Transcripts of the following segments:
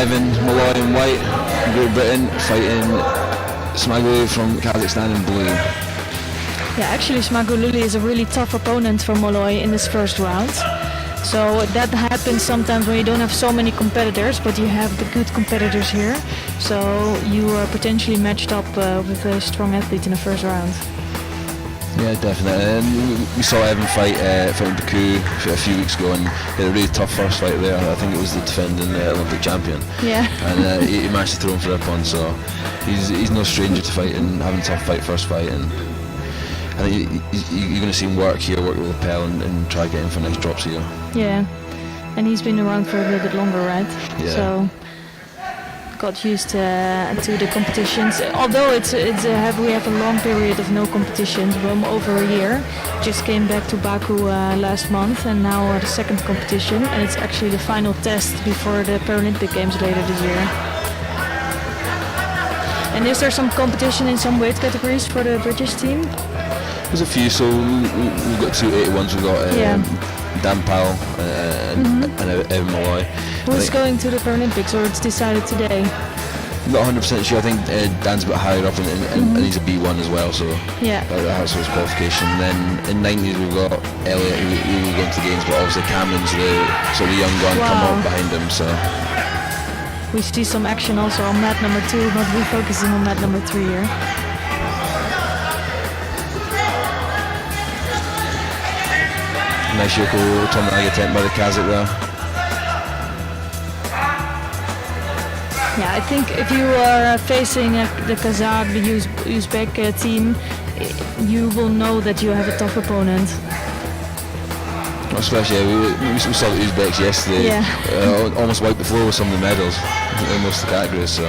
11, Malloy in white, Great Britain fighting Smagululi from Kazakhstan in blue. Yeah, actually Smagululi is a really tough opponent for Malloy in this first round. So that happens sometimes when you don't have so many competitors, but you have the good competitors here. So you are potentially matched up with a strong athlete in the first round. Yeah, definitely. And we saw Evan fight in Baku a few weeks ago, and he had a really tough first fight there. I think it was the defending Olympic champion. Yeah. And he managed to throw him for that one, so he's no stranger to fighting, having a tough first fight. And I think you're going to see him work with lapel and try getting for nice drops here. Yeah, and he's been around for a little bit longer, right? Yeah. So got used to the competitions. Although we have a long period of no competitions, over a year. Just came back to Baku last month, and now the second competition, and it's actually the final test before the Paralympic Games later this year. And is there some competition in some weight categories for the British team? There's a few, so we've got 281s, we've got Dan Powell and Evan Malloy. Who's going to the Paralympics, or it's decided today? I'm not 100% sure. I think Dan's a bit higher up, and he's a B1 as well, so that's his qualification. And then in 90s we've got Elliot, who will go to the games, but obviously Cameron's the sort of young gun come up behind him. So we see some action also on mat number 2, but we're focusing on mat number 3 here. Nice Yoko Tominaga attempt by the Kazakh there. Yeah, I think if you are facing the Kazakh, the Uzbek team, you will know that you have a tough opponent. Especially, we saw the Uzbeks yesterday. Almost wiped the floor with some of the medals in most of the categories. So.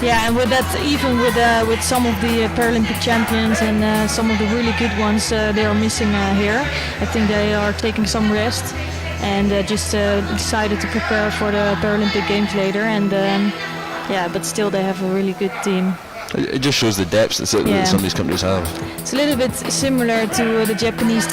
Yeah, and with that, even with some of the Paralympic champions and some of the really good ones, they are missing here. I think they are taking some rest and just decided to prepare for the Paralympic Games later. And but still they have a really good team. It just shows the depth that some of these countries have. It's a little bit similar to the Japanese.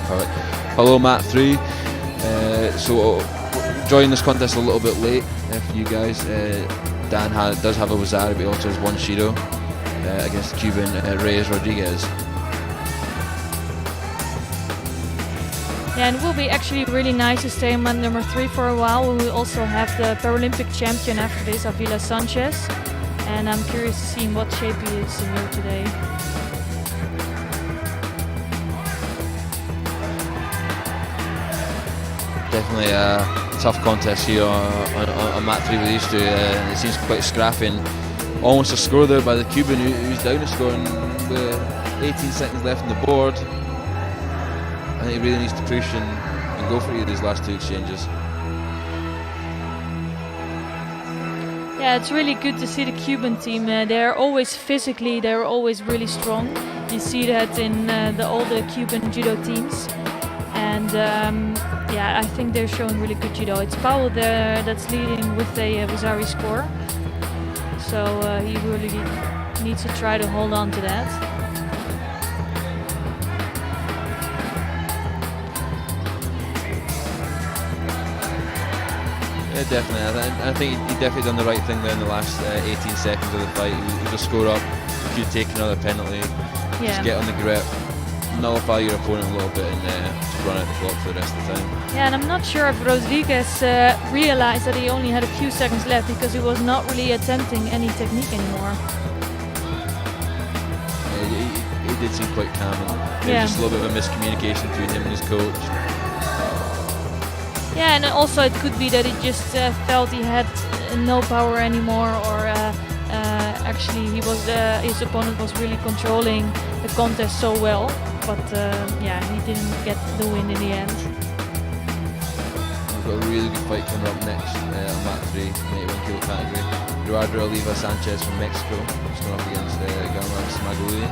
Perfect. Hello, Mat 3. So joining this contest a little bit late for you guys. Dan does have a Wazari, but he also has one Shido against the Cuban Reyes Rodriguez. Yeah, and it will be actually really nice to stay on number 3 for a while. We will also have the Paralympic champion after this, Avila Sanchez. And I'm curious to see in what shape he is here today. Definitely a tough contest here on mat 3 with these two. It seems quite scrappy, and almost a score there by the Cuban who's down a score with 18 seconds left on the board. I think he really needs to push and go for these last 2 exchanges. Yeah, it's really good to see the Cuban team. They're always physically, they're always really strong. You see that in all the Cuban judo teams. And yeah, I think they're showing really good judo. It's Powell there that's leading with a Wazari score. So he really needs to try to hold on to that. Yeah, definitely. I think he definitely done the right thing there in the last 18 seconds of the fight. He just score up, you could take another penalty, just get on the grip, nullify your opponent a little bit, and just run out the clock for the rest of the time. Yeah, and I'm not sure if Rodriguez realized that he only had a few seconds left, because he was not really attempting any technique anymore. Yeah, he did seem quite calm, and there was just a little bit of a miscommunication between him and his coach. Yeah, and also it could be that he just felt he had no power anymore, or actually his opponent was really controlling the contest so well, but yeah, he didn't get the win in the end. We've got a really good fight coming up next on mat 3, 81 kilo category. Alibueva Sanchez from Mexico, just going up against Garman Smaguli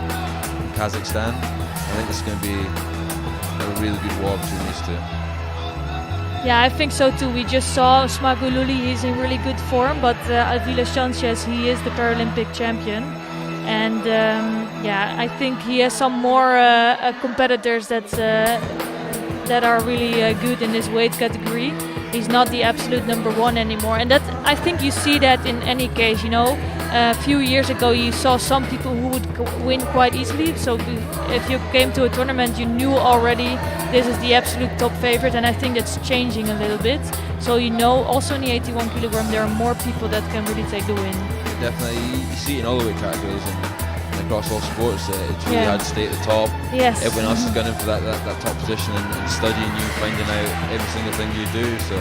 from Kazakhstan. I think this is going to be a really good war between these two. Yeah, I think so too. We just saw Smagululi, he's in really good form, but Avila Sanchez, he is the Paralympic champion. And yeah, I think he has some more competitors that are really good in this weight category. He's not the absolute number 1 anymore, and that, I think you see that in any case, you know. A few years ago you saw some people who would win quite easily, so if you came to a tournament you knew already this is the absolute top favorite, and I think that's changing a little bit. So you know, also in the 81 kilogram there are more people that can really take the win. Yeah, definitely, you see it in all the weight categories and across all sports. It's really hard to stay at the top. Yes. Everyone else is gunning for that top position and studying you, finding out every single thing you do. So.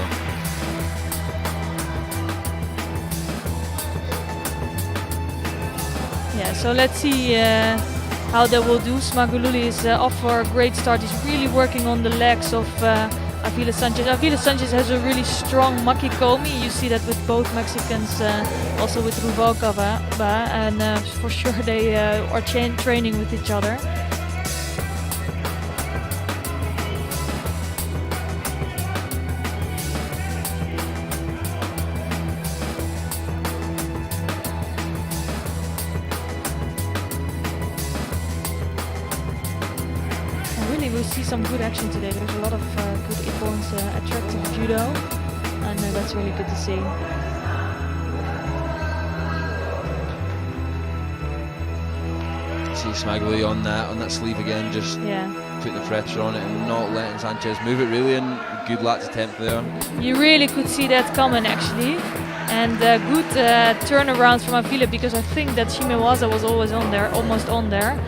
Yeah, so let's see how they will do. Smagululi is off for a great start. He's really working on the legs of Avila Sanchez. Avila Sanchez has a really strong makikomi. You see that with both Mexicans, also with Ruvalcaba, and for sure they are training with each other. We see some good action today. There's a lot of good icons, attractive judo, and that's really good to see. See Smaguli on that sleeve again, just put the pressure on it and not letting Sanchez move it really, and good latch attempt there. You really could see that coming actually, and good turnarounds from Avila, because I think that Shimewaza was always on there, almost on there.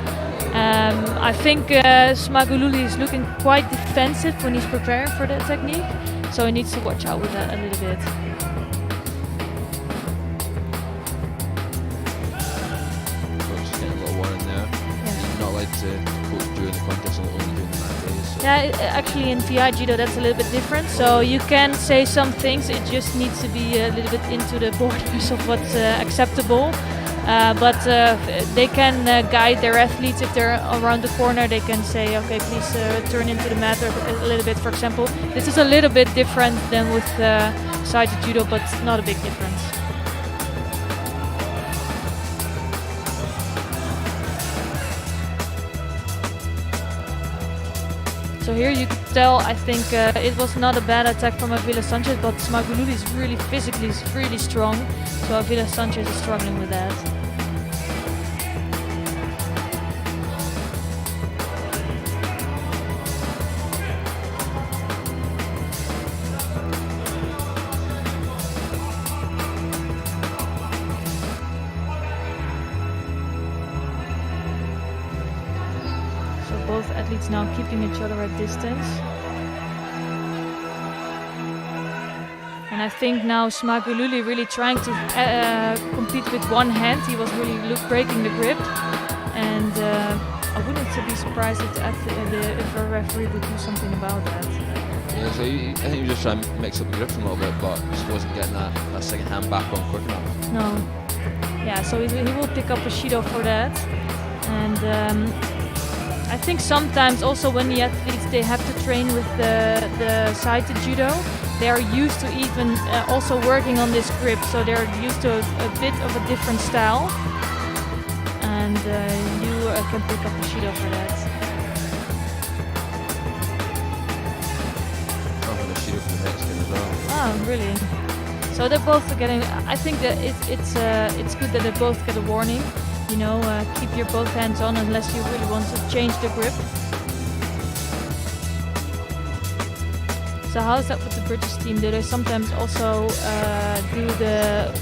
I think Smagululi is looking quite defensive when he's preparing for that technique, so he needs to watch out with that a little bit. Coach is getting a little warning there. He's not allowed to coach during the contest, only doing the mat days. So. Yeah, actually in VI Judo that's a little bit different, so you can say some things, it just needs to be a little bit into the borders of what's acceptable. But they can guide their athletes. If they're around the corner, they can say, okay, please turn into the mat a little bit, for example. This is a little bit different than with side judo, but not a big difference. So here you could tell, I think it was not a bad attack from Avila Sanchez, but Smagululi is really physically really strong. So Avila Sanchez is struggling with that. Both athletes now keeping each other at distance. And I think now Smagululi really trying to compete with one hand. He was really breaking the grip. And I wouldn't be surprised if a referee would do something about that. Yeah, so I think he was just trying to mix up the grips a little bit, but just wasn't getting that second hand back on quick enough. No. Yeah, so he will pick up a Shido for that. And I think sometimes also when the athletes they have to train with the sighted judo, they are used to even also working on this grip, so they're used to a bit of a different style, and you can pick up a Shido for that. Oh, the Shido for the Mexican as well. Oh, really? So they're both getting. I think that it's good that they both get a warning. You know, keep your both hands on unless you really want to change the grip. So how is that with the British team? Do they sometimes also do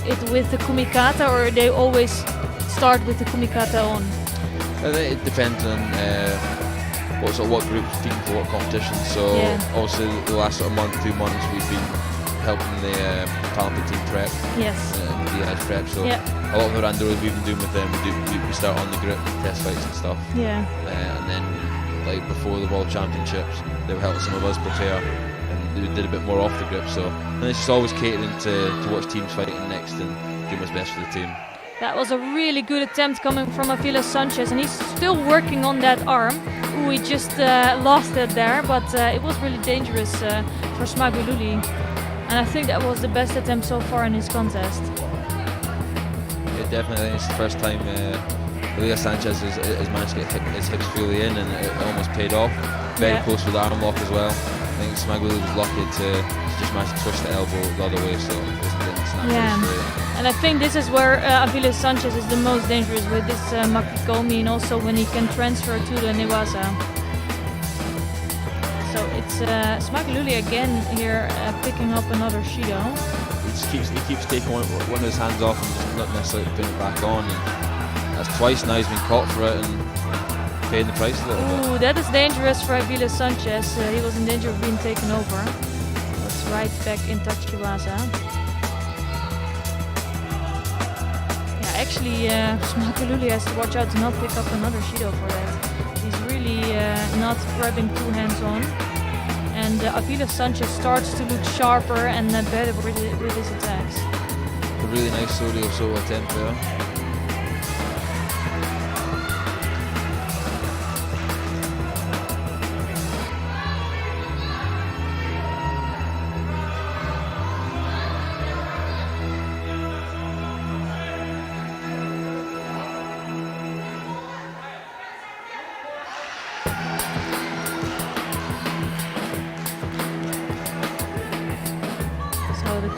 it with the kumikata, or they always start with the kumikata on? It depends on what group team for what competition. So obviously the last sort of month, 2 months, we've been helping the Paralympic team prep. Yes. The prep. So. Yeah. A lot of the randos we've been doing with them, we start on the grip, test fights and stuff. Yeah. And then, like before the World Championships, they were helping some of us prepare, and we did a bit more off the grip. So, and it's just always catering to watch teams fighting next and doing what's best for the team. That was a really good attempt coming from Avila Sanchez, and he's still working on that arm. Ooh, he just lost it there, but it was really dangerous for Smagululi. And I think that was the best attempt so far in his contest. Definitely, it's the first time Avila Sanchez has managed to get his hips fully in, and it almost paid off. Very close with the arm lock as well. I think Smagululi was lucky to just manage to twist the elbow the other way, so it didn't snap straight. And I think this is where Avila Sanchez is the most dangerous with this Makikomi, and also when he can transfer to the Newaza. So it's Smagululi again here picking up another Shido. He keeps taking one of his hands off and just not necessarily putting it back on. And that's twice now he's been caught for it and paying the price a little bit. Ooh, that is dangerous for Avila Sanchez. He was in danger of being taken over. That's right back in Tachiwaza. Yeah, actually Smagululi has to watch out to not pick up another Shido for that. He's really not grabbing 2 hands on. And Avila Sanchez starts to look sharper and better with his attacks. A really nice solo attempt there.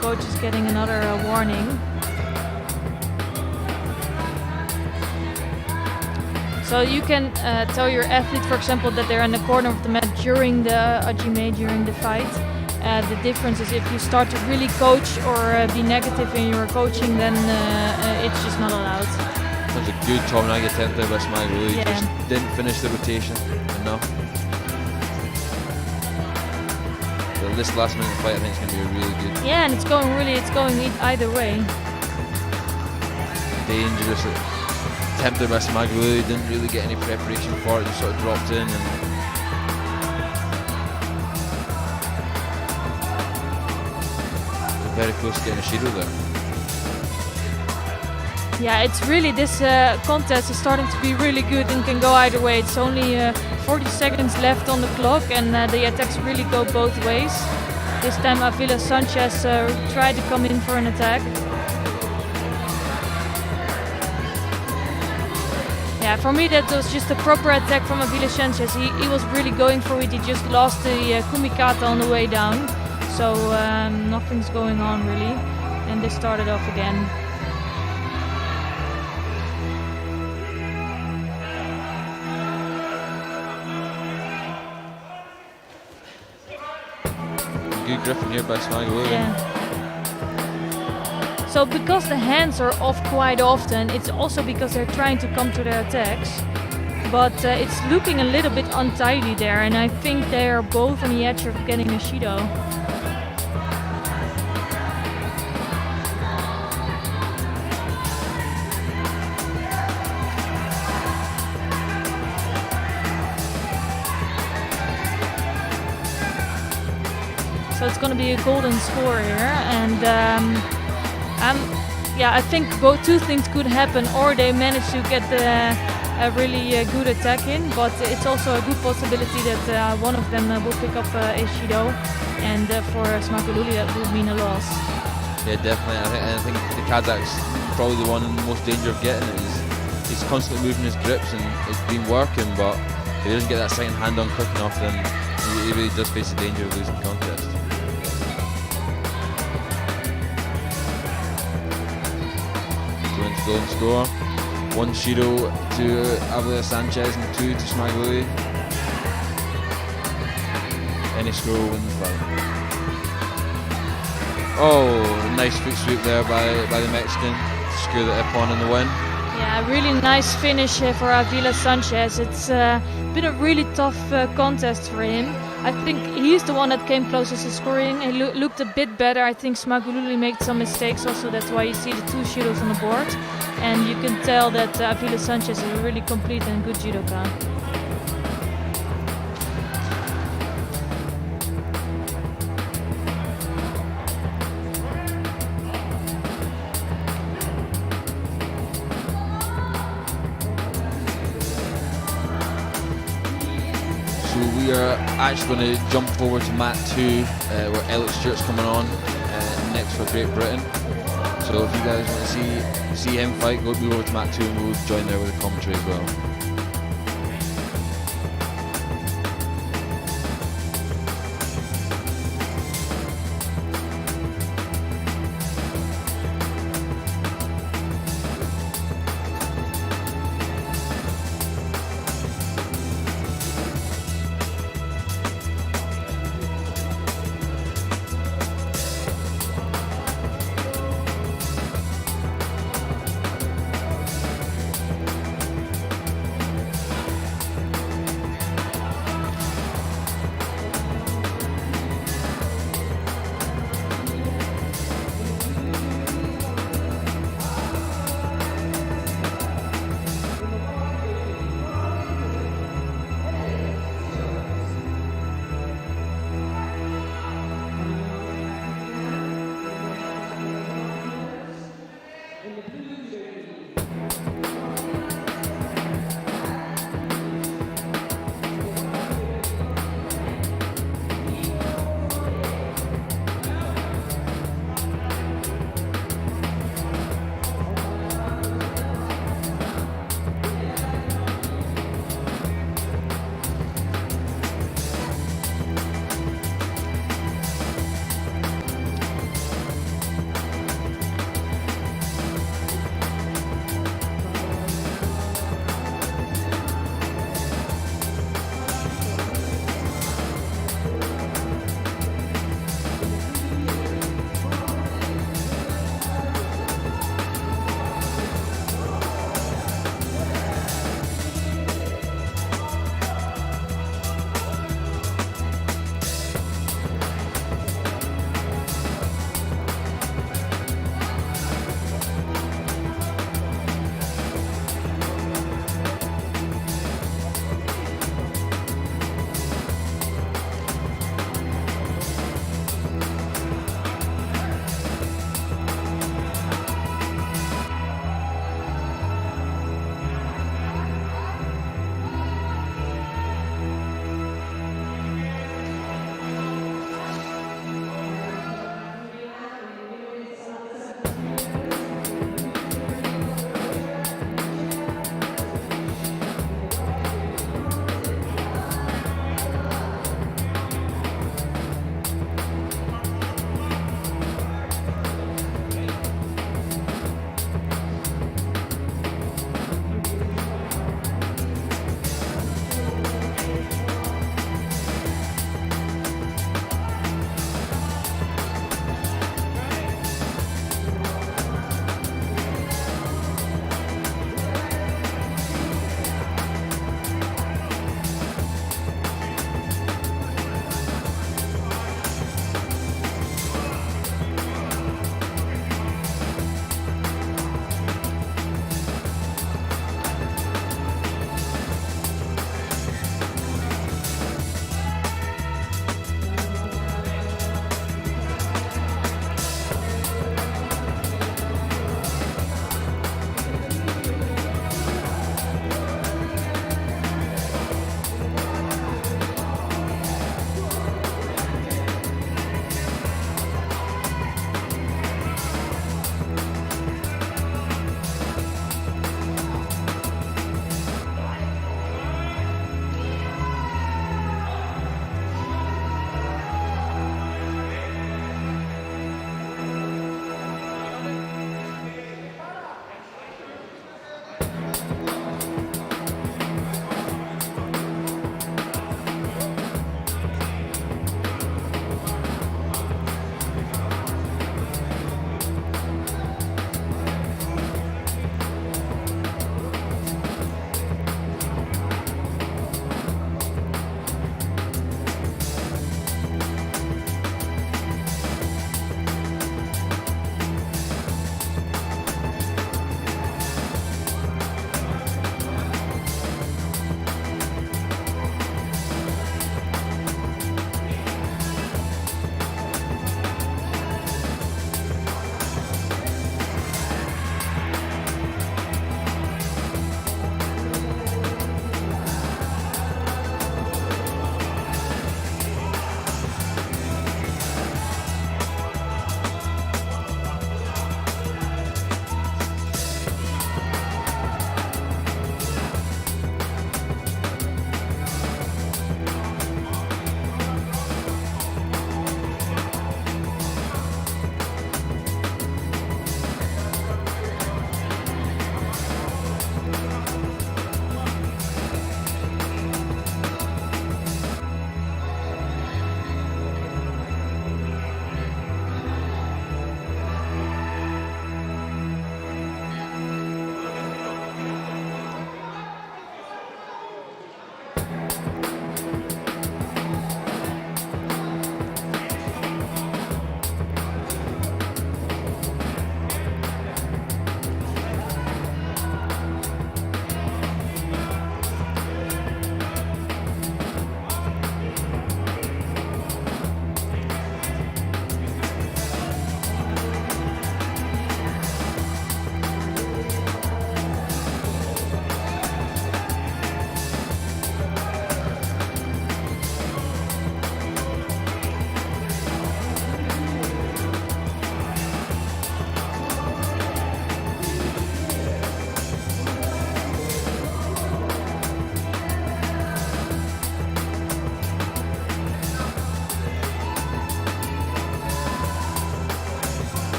Coach is getting another warning. So you can tell your athlete, for example, that they're in the corner of the mat during the Ajime, during the fight. The difference is if you start to really coach or be negative in your coaching, then it's just not allowed. That was a good Tornag attempt there by Smagululi. He just didn't finish the rotation enough. This last minute fight, I think it's going to be really good. Yeah, and it's going either way. Dangerous attempt there by Smagululi. Didn't really get any preparation for it. Just sort of dropped in and very close to getting a Shido there. Yeah, it's really, this contest is starting to be really good and can go either way. It's only 40 seconds left on the clock, and the attacks really go both ways. This time Avila Sanchez tried to come in for an attack. Yeah, for me that was just a proper attack from Avila Sanchez. He was really going for it. He just lost the kumikata on the way down. So nothing's going on really. And they started off again. Good gripping here by Smagolui. Yeah. So because the hands are off quite often, it's also because they're trying to come to their attacks. But it's looking a little bit untidy there, and I think they are both on the edge of getting a Shido. So it's going to be a golden score here, and yeah, I think both two things could happen, or they manage to get a really good attack in, but it's also a good possibility that one of them will pick up a Shido, and for Smagolui that would mean a loss. Yeah, definitely. I think the Kazakh's probably the one in the most danger of getting it. He's constantly moving his grips and it's been working, but if he doesn't get that second hand on quick enough, then he really does face the danger of losing the contest. Golden score. 1 Shido to Avila Sanchez and 2 to Smagolui. Any score will win the fight. Oh, nice foot sweep there by the Mexican to secure the Ippon in the win. Yeah, really nice finish for Avila Sanchez. It's been a really tough contest for him. I think he's the one that came closest to scoring. He looked a bit better. I think Smagolui made some mistakes also. That's why you see the 2 Shidos on the board. And you can tell that Avila Sanchez is a really complete and good judoka. We are actually going to jump forward to mat 2 where Elliot Stewart's coming on next for Great Britain. So if you guys want to see him fight, go move over to mat 2 and we'll join there with the commentary as well.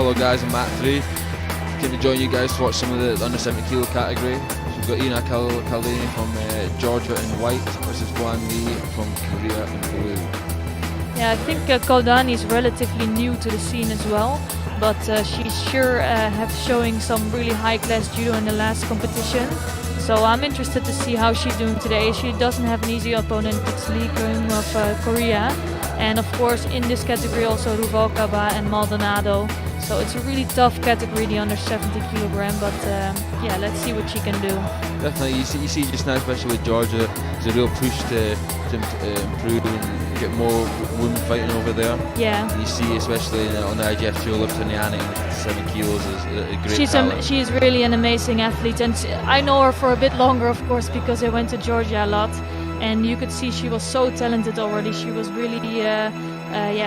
fellow guys in mat 3. Can we join you guys to watch some of the under 70 kilo category? So we've got Kaldani from Georgia in white versus Guan Li from Korea in blue. Yeah, I think Kaldani is relatively new to the scene as well, but she's sure showing some really high class judo in the last competition. So I'm interested to see how she's doing today. She doesn't have an easy opponent. It's Lee Keung of Korea. And of course in this category also Ruvalcaba and Maldonado. So it's a really tough category, the under 70 kilogram, but yeah, let's see what she can do. Definitely, you see just now, especially with Georgia, there's a real push to improve and get more women fighting over there. Yeah. And you see, especially on the IGF Judo Lithuanian, 7 kilos is a great talent. She's really an amazing athlete, and I know her for a bit longer, of course, because I went to Georgia a lot, and you could see she was so talented already. She was really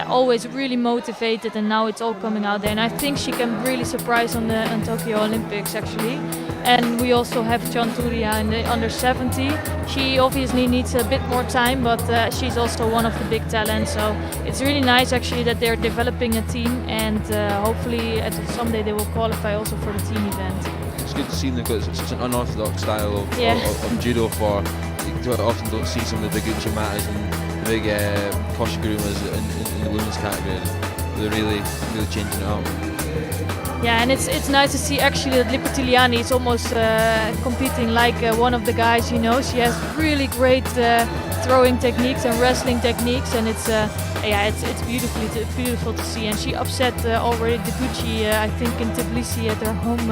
always really motivated, and now it's all coming out there. And I think she can really surprise on Tokyo Olympics actually. And we also have Chanturia in the under 70. She obviously needs a bit more time, but she's also one of the big talents. So it's really nice actually that they're developing a team, and hopefully someday they will qualify also for the team event. It's good to see them because it's such an unorthodox style of judo. You often don't see some of the big Uchimatas and the big Koshigurumas in the women's category. They're really changing it up. Yeah, and it's nice to see actually that Lipitiliani is almost competing like one of the guys, you know. She has really great throwing techniques and wrestling techniques, and it's beautiful to see. And she upset already Deguchi, I think, in Tbilisi at her home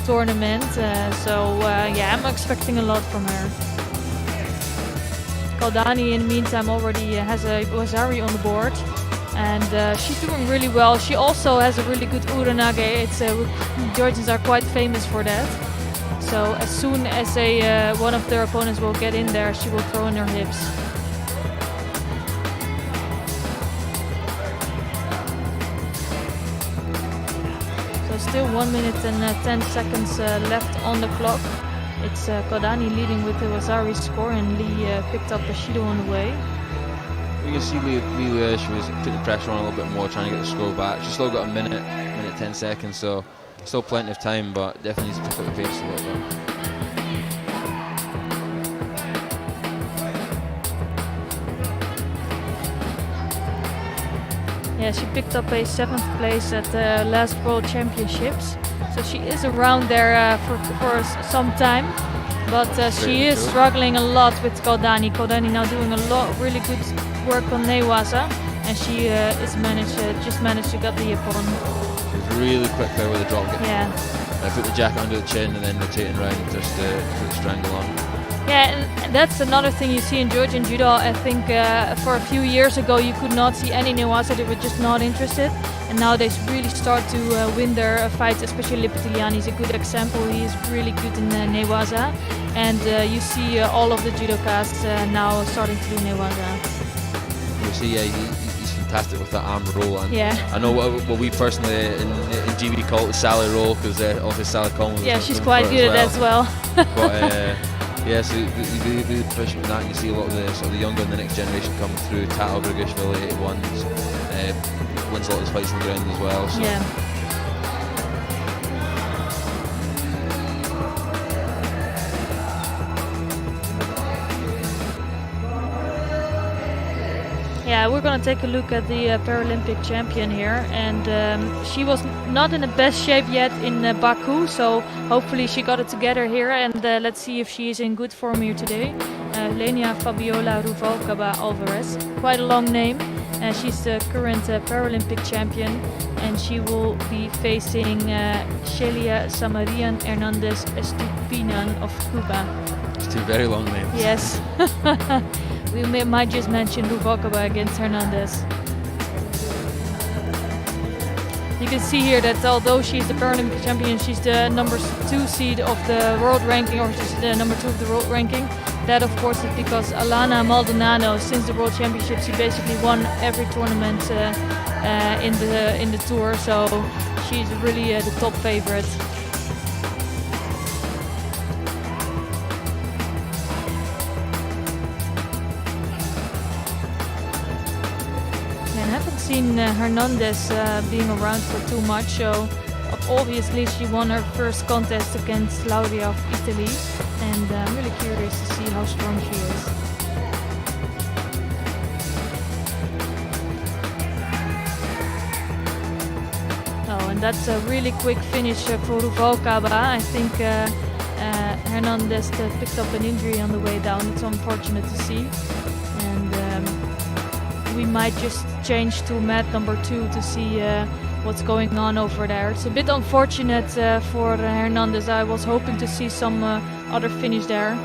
tournament. Yeah, I'm expecting a lot from her. Kaldani in the meantime already has a Wazari on the board, and she's doing really well. She also has a really good uranage. Georgians are quite famous for that. So as soon as one of their opponents will get in there, she will throw in her hips. So still 1 minute and 10 seconds left on the clock. It's Kaldani leading with the Wazari score, and Lee picked up the Shido on the way. You can see Lee she was putting pressure on a little bit more, trying to get the score back. She's still got a minute 10 seconds, so still plenty of time, but definitely needs to pick up the pace a little bit. Yeah, she picked up a 7th place at the last World Championships. So she is around there for some time, but she is struggling a lot with Kaldani. Kaldani now doing a lot really good work on Newaza, and she just managed to get the Ippon. She's really quick there with the drop kick. Yeah. Put the jacket under the chin and then rotating around just to put the strangle on. Yeah, and that's another thing you see in Georgian Judo. I think for a few years ago you could not see any Newaza, they were just not interested. And now they really start to win their fights, especially Lipitiliani is a good example. He is really good in Newaza. And you see all of the judokas now starting to do Newaza. You see, he's fantastic with that arm roll. And yeah. I know what we personally in GB call it the Sally roll, because obviously Sally Coleman was she's quite good at that as well. But yeah, so they really push with that. You see a lot of the sort of the younger and the next generation coming through. Tato Brugishvili, 81s, wins a lot of his fights on the ground as well. So. Yeah. Yeah, we're gonna take a look at the Paralympic champion here, and she was not in the best shape yet in Baku, so hopefully she got it together here, and let's see if she is in good form here today. Lenia Fabiola Ruvalcaba Alvarez, quite a long name. She's the current Paralympic champion, and she will be facing Shelia Samarian Hernandez Estupinan of Cuba. It's 2 very long names. Yes. We might just mention Ruvalcaba against Hernandez. You can see here that although she's the Paralympic champion, she's the number 2 seed of the world ranking, or she's the number 2 of the world ranking. That of course is because Alana Maldonado, since the World Championships, she basically won every tournament in the tour, so she's really the top favorite. seen Hernandez being around for too much, so obviously she won her first contest against Lauria of Italy, and I'm really curious to see how strong she is. Oh, and that's a really quick finish for Ruvalcaba. I think Hernandez picked up an injury on the way down. It's unfortunate to see, and we might just change to mat number 2 to see what's going on over there. It's a bit unfortunate for Hernandez. I was hoping to see some other finish there.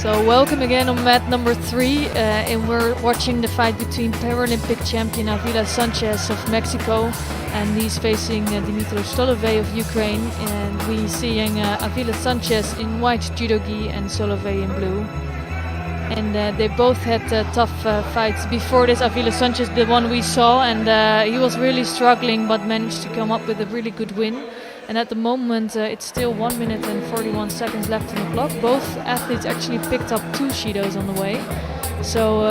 So welcome again on mat number 3, and we're watching the fight between Paralympic champion Avila Sanchez of Mexico, and he's facing Dmitry Solovey of Ukraine, and we're seeing Avila Sanchez in white judo gi and Solovey in blue. And they both had tough fights before this. Avila Sanchez, the one we saw, and he was really struggling but managed to come up with a really good win. And at the moment it's still 1 minute and 41 seconds left on the clock. Both athletes actually picked up 2 Shidos on the way. So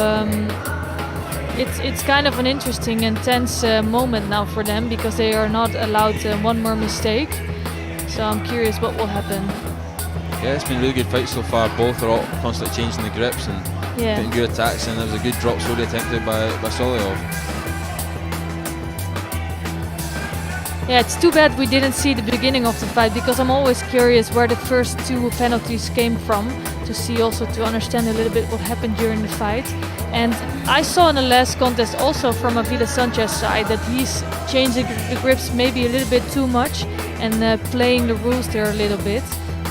it's kind of an interesting and tense moment now for them, because they are not allowed one more mistake. So I'm curious what will happen. Yeah, it's been really good fights so far. Both are all constantly changing the grips and getting good attacks, and there was a good drop slowly attempted by Solovey. Yeah, it's too bad we didn't see the beginning of the fight, because I'm always curious where the first 2 penalties came from, to see also, to understand a little bit what happened during the fight. And I saw in the last contest also from Avila Sanchez's side that he's changing the grips maybe a little bit too much and playing the rules there a little bit.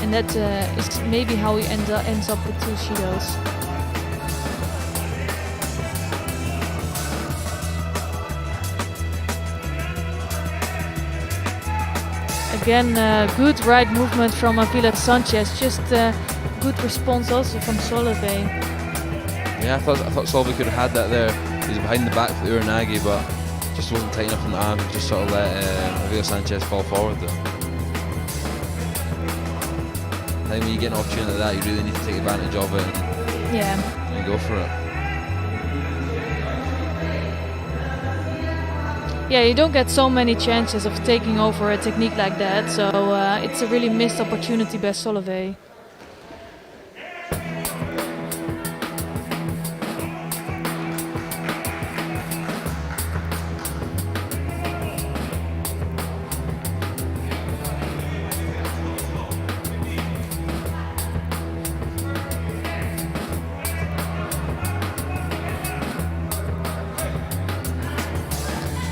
And that is maybe how he ends up with 2 Shidos. Again, good right movement from Avila Sanchez, just good response also from Solovey. Yeah, I thought Solovey could have had that there. He was behind the back for the Uranagi, but just wasn't tight enough on the arm. Just sort of let Avila Sanchez fall forward though. I think when you get an opportunity like that, you really need to take advantage of it and go for it. Yeah, you don't get so many chances of taking over a technique like that, so it's a really missed opportunity by Solovey.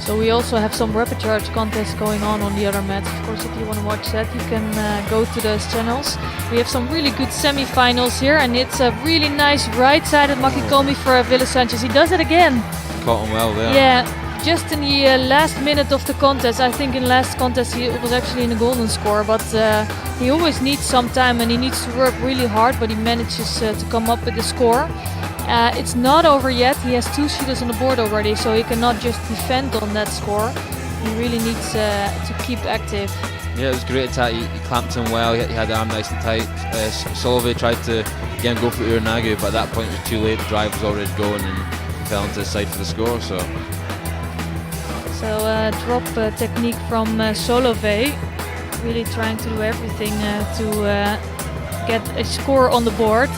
So we also have some Repechage contests going on the other mats. Of course, if you want to watch that, you can go to those channels. We have some really good semi-finals here, and it's a really nice right-sided Makikomi for Avila Sanchez. He does it again. Caught him well there. Yeah, just in the last minute of the contest. I think in last contest he was actually in the golden score, but he always needs some time and he needs to work really hard, but he manages to come up with the score. It's not over yet. He has 2 Shidos on the board already, so he cannot just defend on that score. He really needs to keep active. Yeah, it was a great attack. He clamped him well. He had the arm nice and tight. Solovey tried to again go for Uranagi, but at that point it was too late. The drive was already going and he fell into the side for the score. So drop technique from Solovey, really trying to do everything to get a score on the board.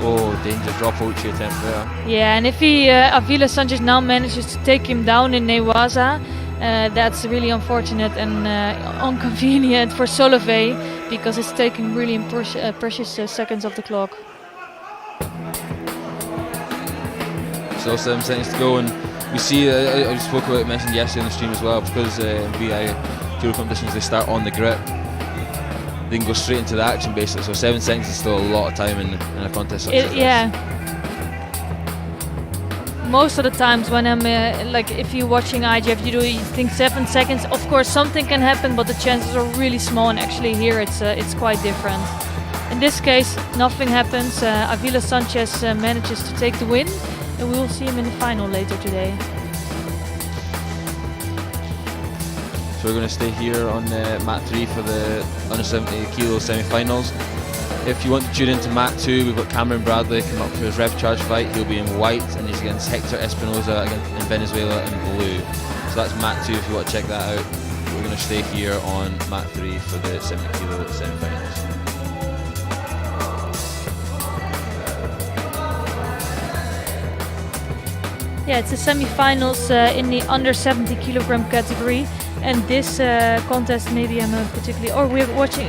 Oh, danger drop Uchi attempt there. Yeah, and if Avila Sanchez now manages to take him down in Newaza, that's really unfortunate and inconvenient for Solovey, because it's taking really precious seconds of the clock. Still 7 seconds to go, and we see, I spoke about it, mentioned yesterday on the stream as well, because VI judo competitions, they start on the grip. They can go straight into the action basically, so 7 seconds is still a lot of time in a contest such as this. Yeah. Most of the times when I'm like, if you're watching IGF Judo, you think 7 seconds. Of course, something can happen, but the chances are really small. And actually, here it's quite different. In this case, nothing happens. Avila Sanchez manages to take the win, and we will see him in the final later today. So we're going to stay here on mat 3 for the under 70 kilo semi-finals. If you want to tune into mat 2, we've got Cameron Bradley coming up for his Repechage fight. He'll be in white, and he's against Hector Espinoza in Venezuela in blue. So that's mat 2 if you want to check that out. We're going to stay here on mat 3 for the 70 kilo semi-finals. Yeah, it's the semi-finals in the under 70 kilogram category. And this contest, maybe I'm not particularly... Oh, we're watching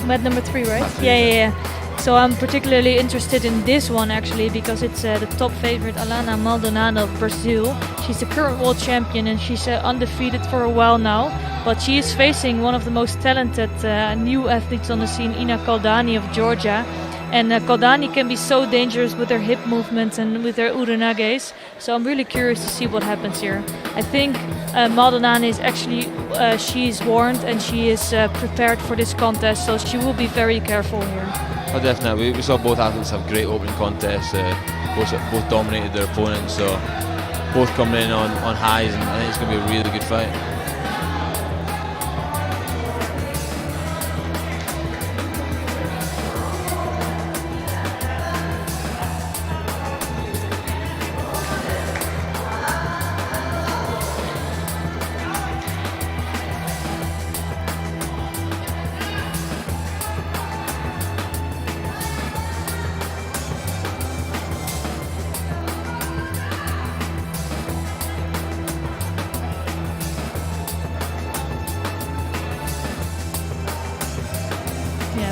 mat number 3, right? Mat 3, yeah. So So I'm particularly interested in this one actually because it's the top favorite Alana Maldonado of Brazil. She's the current world champion and she's undefeated for a while now. But she is facing one of the most talented new athletes on the scene, Ina Kaldani of Georgia. And Kaldani can be so dangerous with her hip movements and with her urunages. So I'm really curious to see what happens here. I think Maldonado is actually, she's warned and she is prepared for this contest. So she will be very careful here. Oh, definitely. We saw both athletes have great opening contests. Both dominated their opponents. So both coming in on highs, and I think it's going to be a really good fight.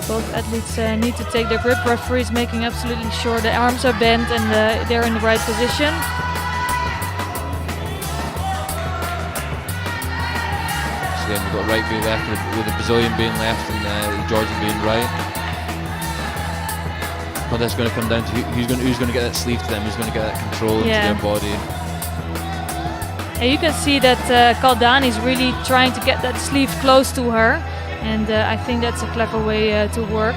Both athletes need to take their grip. Referee is making absolutely sure the arms are bent and they're in the right position. So then we've got right being left with the Brazilian being left and the Georgian being right. But that's going to come down to who's going to get that sleeve to them, who's going to get that control into their body. And you can see that Kaldani is really trying to get that sleeve close to her. And I think that's a clever way to work.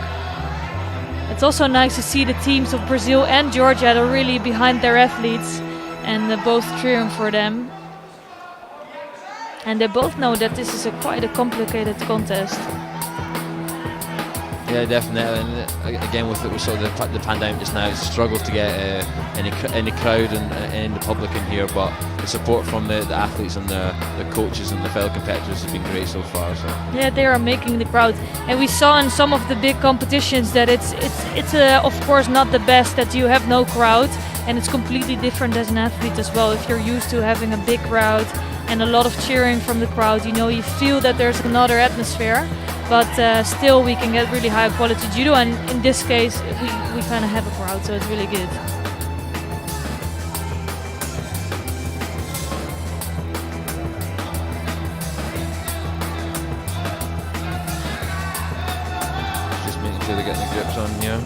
It's also nice to see the teams of Brazil and Georgia that are really behind their athletes and both cheering for them. And they both know that this is quite a complicated contest. Yeah, definitely. And again, with sort of the pandemic just now, it's a struggle to get any crowd and the public in here. But the support from the athletes and the coaches and the fellow competitors has been great so far. So yeah, they are making the crowd, and we saw in some of the big competitions that it's of course not the best that you have no crowd, and it's completely different as an athlete as well. If you're used to having a big crowd and a lot of cheering from the crowd, you feel that there's another atmosphere. But still we can get really high quality judo, and in this case we kind of have a crowd, so it's really good. Just making sure they're getting the grips on here.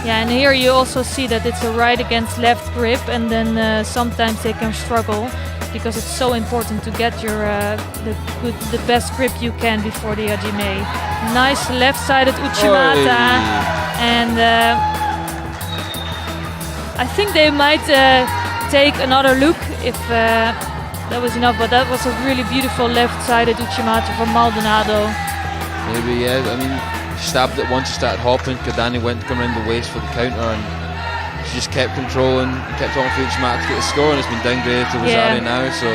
Yeah, and here you also see that it's a right against left grip, and then sometimes they can struggle, because it's so important to get your the best grip you can before the hajime. Nice left-sided uchimata, and I think they might take another look if that was enough, but that was a really beautiful left-sided uchimata from Maldonado. Maybe, yeah. I mean, she stabbed it once, she started hopping. Kaldani went to come around the waist for the counter, and she just kept controlling and kept on for each match to get the score, and it's been downgraded to Rosario now, so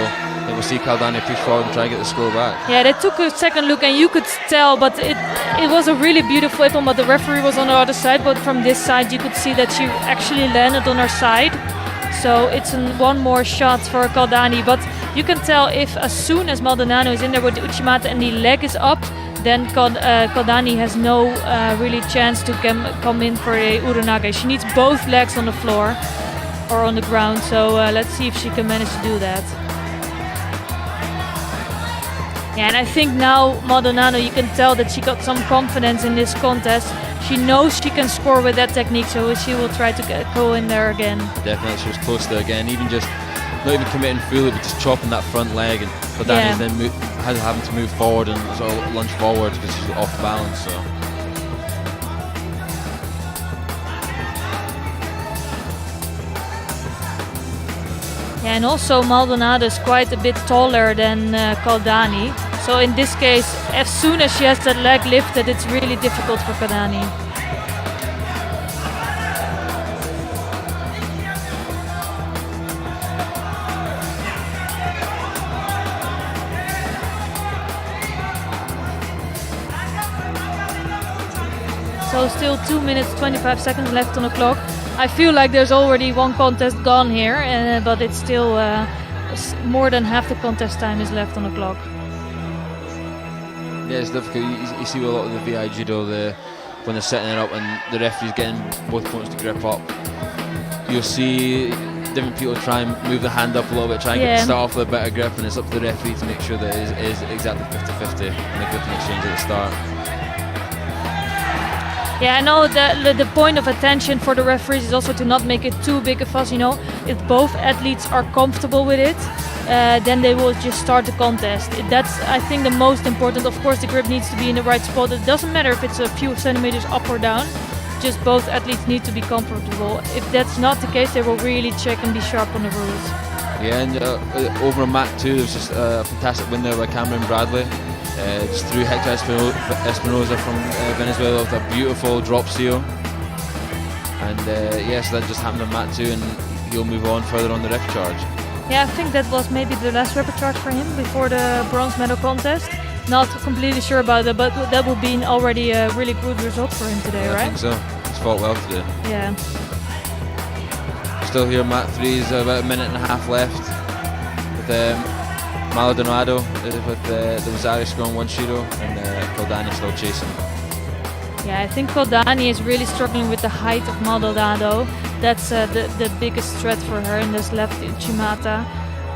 we'll see Kaldani push forward and try and get the score back. Yeah, they took a second look and you could tell, but it was a really beautiful hit, but the referee was on the other side, but from this side you could see that she actually landed on her side. So it's one more shot for Kaldani, but you can tell if as soon as Maldonado is in there with the uchimata and the leg is up, then Kaldani has no really chance to come in for a urunage. She needs both legs on the floor or on the ground, so let's see if she can manage to do that. Yeah, and I think now Maldonado, you can tell that she got some confidence in this contest. She knows she can score with that technique, so she will try to go in there again. Definitely, she was close there again, even just not even committing fully, but just chopping that front leg, and Kaldani then having to move forward and sort of lunge forward because she's off balance. So. Yeah, and also Maldonado is quite a bit taller than Kaldani. So in this case, as soon as she has that leg lifted, it's really difficult for Kaldani. So still 2 minutes 25 seconds left on the clock. I feel like there's already one contest gone here, but it's still more than half the contest time is left on the clock. Yeah, it's difficult. You see with a lot of the VI Judo, the when they're setting it up and the referee's getting both opponents to grip up, you'll see different people try and move the hand up a little bit, try and start off with a better grip, and it's up to the referee to make sure that it is exactly 50-50 in the gripping exchange at the start. Yeah, I know the point of attention for the referees is also to not make it too big a fuss, you know. If both athletes are comfortable with it, then they will just start the contest. That's, I think, the most important. Of course, the grip needs to be in the right spot. It doesn't matter if it's a few centimeters up or down, just both athletes need to be comfortable. If that's not the case, they will really check and be sharp on the rules. Yeah, and over on mat 2, there was just a fantastic win there by Cameron Bradley. Just threw Hector Espinosa from Venezuela with a beautiful drop seal. And yes, that just happened on mat 2, and he'll move on further on the repechage. Yeah, I think that was maybe the last repechage for him before the bronze medal contest. Not completely sure about that, but that would be already a really good result for him today, right? I think so. He's fought well today. Yeah. Still here, mat 3 is about a minute and a half left. With Maldonado with the Rosario scoring 1 Shido, and Kaldani still chasing. Yeah, I think Kaldani is really struggling with the height of Maldonado. That's the biggest threat for her in this left Uchimata,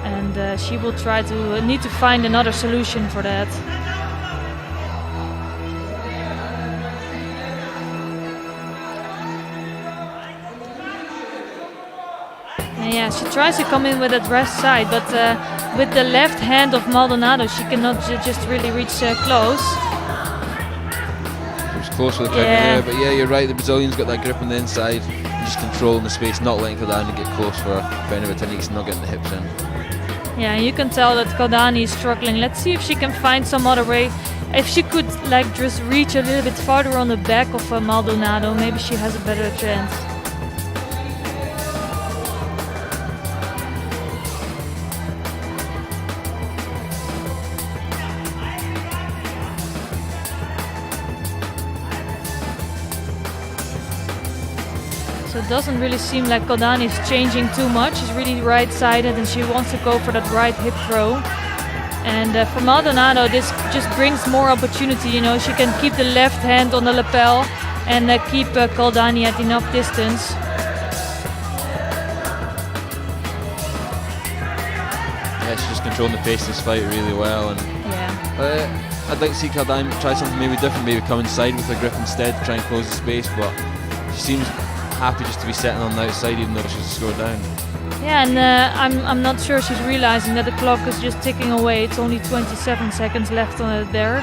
and she will try to need to find another solution for that. And yeah, she tries to come in with that rest side, but with the left hand of Maldonado, she cannot just really reach close. It was close with the counter there, but yeah, you're right. The Brazilian's got that grip on the inside, and just controlling the space, not letting Kaldani get close for Benavides, not getting the hips in. Yeah, you can tell that Kaldani is struggling. Let's see if she can find some other way. If she could like just reach a little bit farther on the back of Maldonado, maybe she has a better chance. So it doesn't really seem like Kaldani is changing too much. She's really right-sided and she wants to go for that right hip throw. And for Maldonado, this just brings more opportunity. You know, she can keep the left hand on the lapel and keep Kaldani at enough distance. Yeah, she's just controlling the pace of this fight really well. And yeah, I'd like to see Kaldani try something maybe different, maybe come inside with her grip instead, try and close the space. But she seems happy just to be sitting on the outside, even though she's scored down. Yeah, and I'm not sure she's realizing that the clock is just ticking away. It's only 27 seconds left on it there,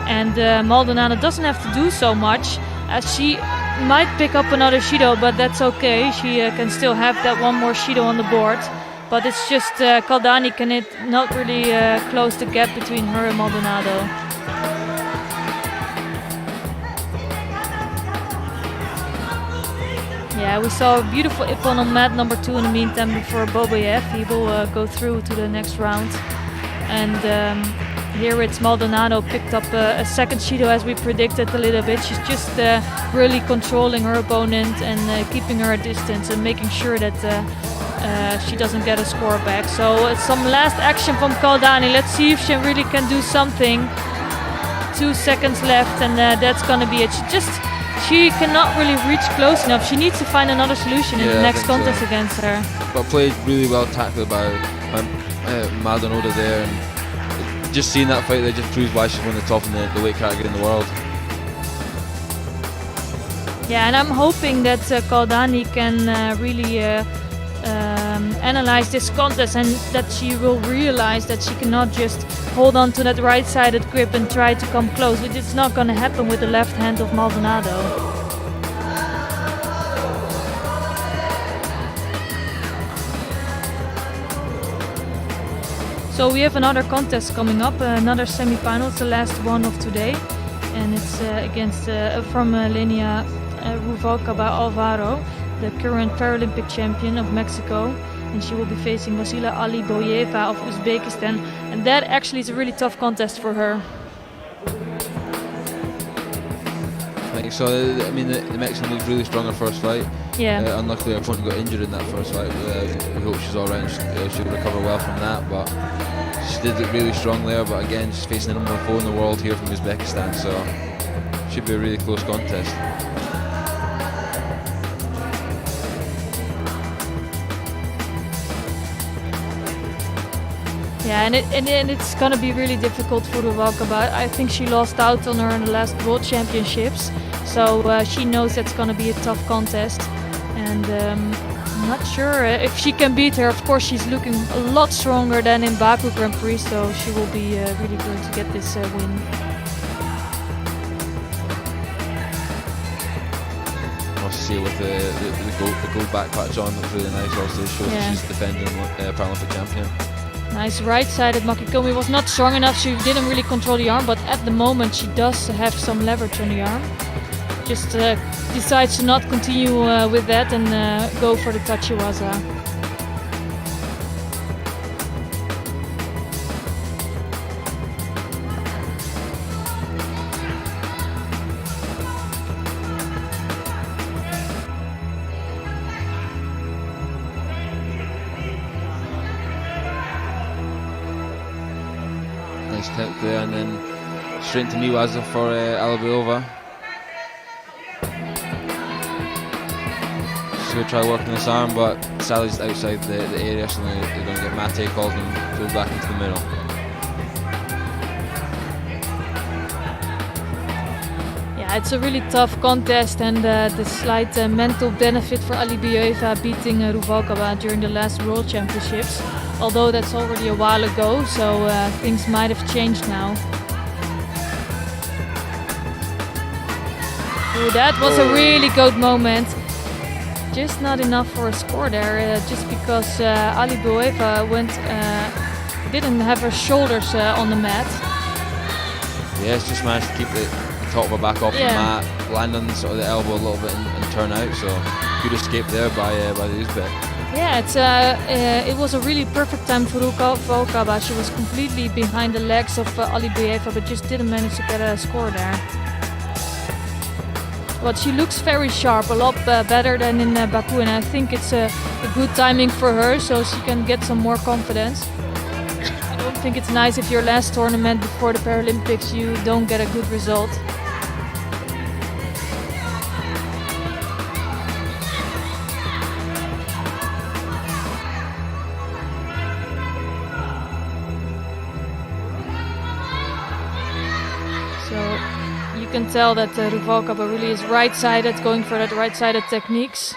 and Maldonado doesn't have to do so much. She might pick up another Shido, but that's okay. She can still have that one more Shido on the board. But it's just Kaldani can not really close the gap between her and Maldonado. Yeah, we saw a beautiful Ippon on mat number 2 in the meantime before Boboyev. He will go through to the next round. And here it's Maldonado picked up a second Shido as we predicted a little bit. She's just really controlling her opponent and keeping her at distance and making sure that she doesn't get a score back. So it's some last action from Kaldani. Let's see if she really can do something. 2 seconds left and that's gonna be it. She cannot really reach close enough. She needs to find another solution in the next contest against her. But played really well tactically by Maldonado there, and just seeing that fight there just proves why she's one of the top in the weight category in the world. Yeah, and I'm hoping that Kaldani can really analyze this contest and that she will realize that she cannot just hold on to that right-sided grip and try to come close. It's not going to happen with the left hand of Maldonado. So we have another contest coming up, another semi-final. It's the last one of today, and it's against from Lenia Ruvalcaba Alvaro, the current Paralympic champion of Mexico, and she will be facing Vasila Alibueva of Uzbekistan, and that actually is a really tough contest for her. I think so. I mean, the Mexican looked really strong her first fight. Yeah. Unluckily, her opponent got injured in that first fight. We hope she's all right and she'll recover well from that. But she did look really strong there. But again, she's facing the number 4 in the world here from Uzbekistan, so Should be a really close contest. Yeah, and it's gonna be really difficult for Ruvalcaba. I think she lost out on her in the last World Championships, so she knows that's gonna be a tough contest. And I'm not sure if she can beat her. Of course, she's looking a lot stronger than in Baku Grand Prix, so she will be really good to get this win. Also see with the gold back patch on, looks really nice. Also shows that she's defending Paralympic champion. Nice right-sided Makikomi was not strong enough. She didn't really control the arm, but at the moment she does have some leverage on the arm. Just decides to not continue with that and go for the Tachiwaza. Nice tip there, and then straight to Miwaza for Alibueva. She's going to try working this arm, but Sally's outside the area, so they're going to get Mate called and pulled back into the middle. Yeah, it's a really tough contest, and the slight mental benefit for Alibueva beating Ruvalcaba during the last World Championships. Although that's already a while ago, so things might have changed now. Ooh, that was a really good moment. Just not enough for a score there, just because Alibueva didn't have her shoulders on the mat. Yeah, it's just managed to keep the top of her back off the mat, land on sort of the elbow a little bit and turn out. So good escape there by the Uzbek. Yeah, it was a really perfect time for Ruvalcaba. She was completely behind the legs of Alibueva, but just didn't manage to get a score there. But she looks very sharp, a lot better than in Baku, and I think it's a good timing for her, so she can get some more confidence. I don't think it's nice if your last tournament before the Paralympics you don't get a good result. You can tell that Ruvalcaba really is right-sided, going for that right-sided techniques.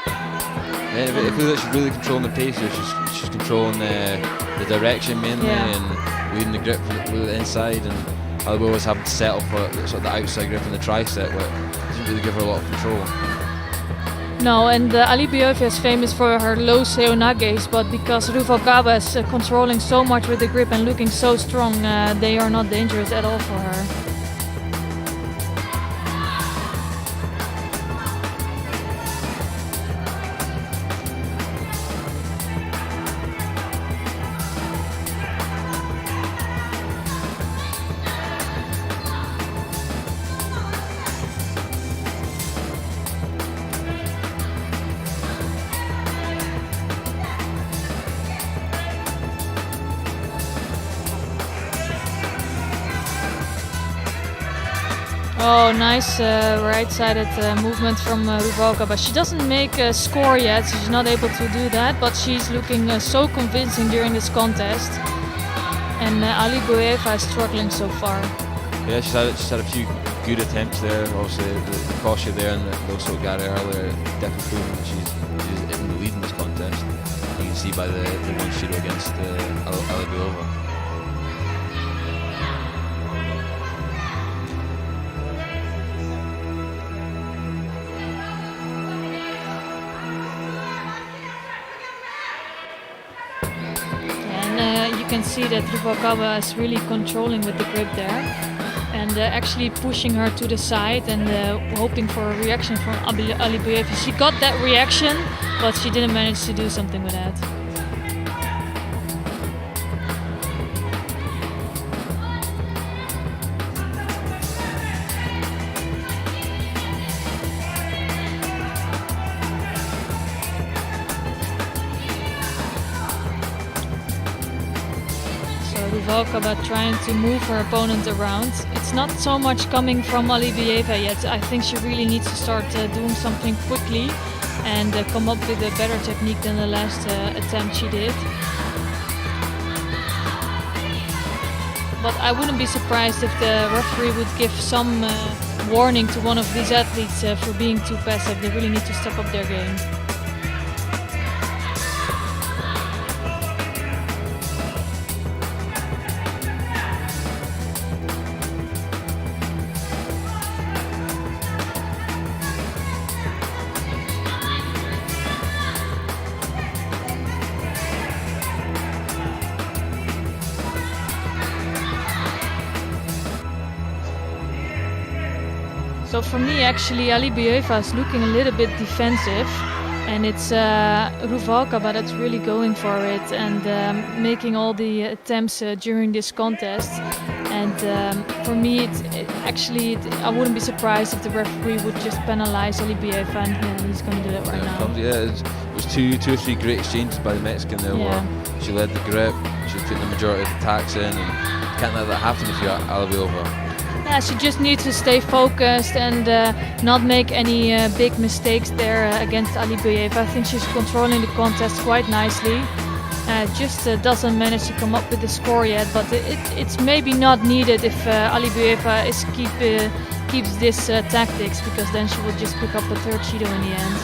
Yeah, I feel that she's really controlling the pace here. She's controlling the direction mainly and leading the grip with the inside. And Alibueva's having to settle for sort of the outside grip and the tricep, but doesn't really give her a lot of control. No, and Alibueva is famous for her low seonages, but because Ruvalcaba is controlling so much with the grip and looking so strong, they are not dangerous at all for her. Oh, nice right-sided movement from Ruvalcaba. She doesn't make a score yet, so she's not able to do that, but she's looking so convincing during this contest. And Alibueva is struggling so far. Yeah, she's had a few good attempts there. Obviously, the Kosha there and the also Gary earlier definitely proven that she's in the lead in this contest. You can see by the one shooter against Alibueva. You can see that Ruvalcaba is really controlling with the grip there and actually pushing her to the side and hoping for a reaction from Alibueva. She got that reaction, but she didn't manage to do something with that. Ruvalcaba trying to move her opponent around. It's not so much coming from Alibueva yet. I think she really needs to start doing something quickly and come up with a better technique than the last attempt she did. But I wouldn't be surprised if the referee would give some warning to one of these athletes for being too passive. They really need to step up their game. So for me, actually, Alibueva is looking a little bit defensive, and it's Ruvalcaba that's really going for it and making all the attempts during this contest. And for me, I wouldn't be surprised if the referee would just penalize Alibueva, and he's going to do that right now. Yeah, it was two or three great exchanges by the Mexican there. Where she led the grip, she put the majority of the attacks in, and can't let that happen if you're Alibueva. Yeah, she just needs to stay focused and not make any big mistakes there against Alibueva. I think she's controlling the contest quite nicely. Just doesn't manage to come up with the score yet, but it's maybe not needed if Alibueva keeps this tactics, because then she will just pick up a third Judo in the end.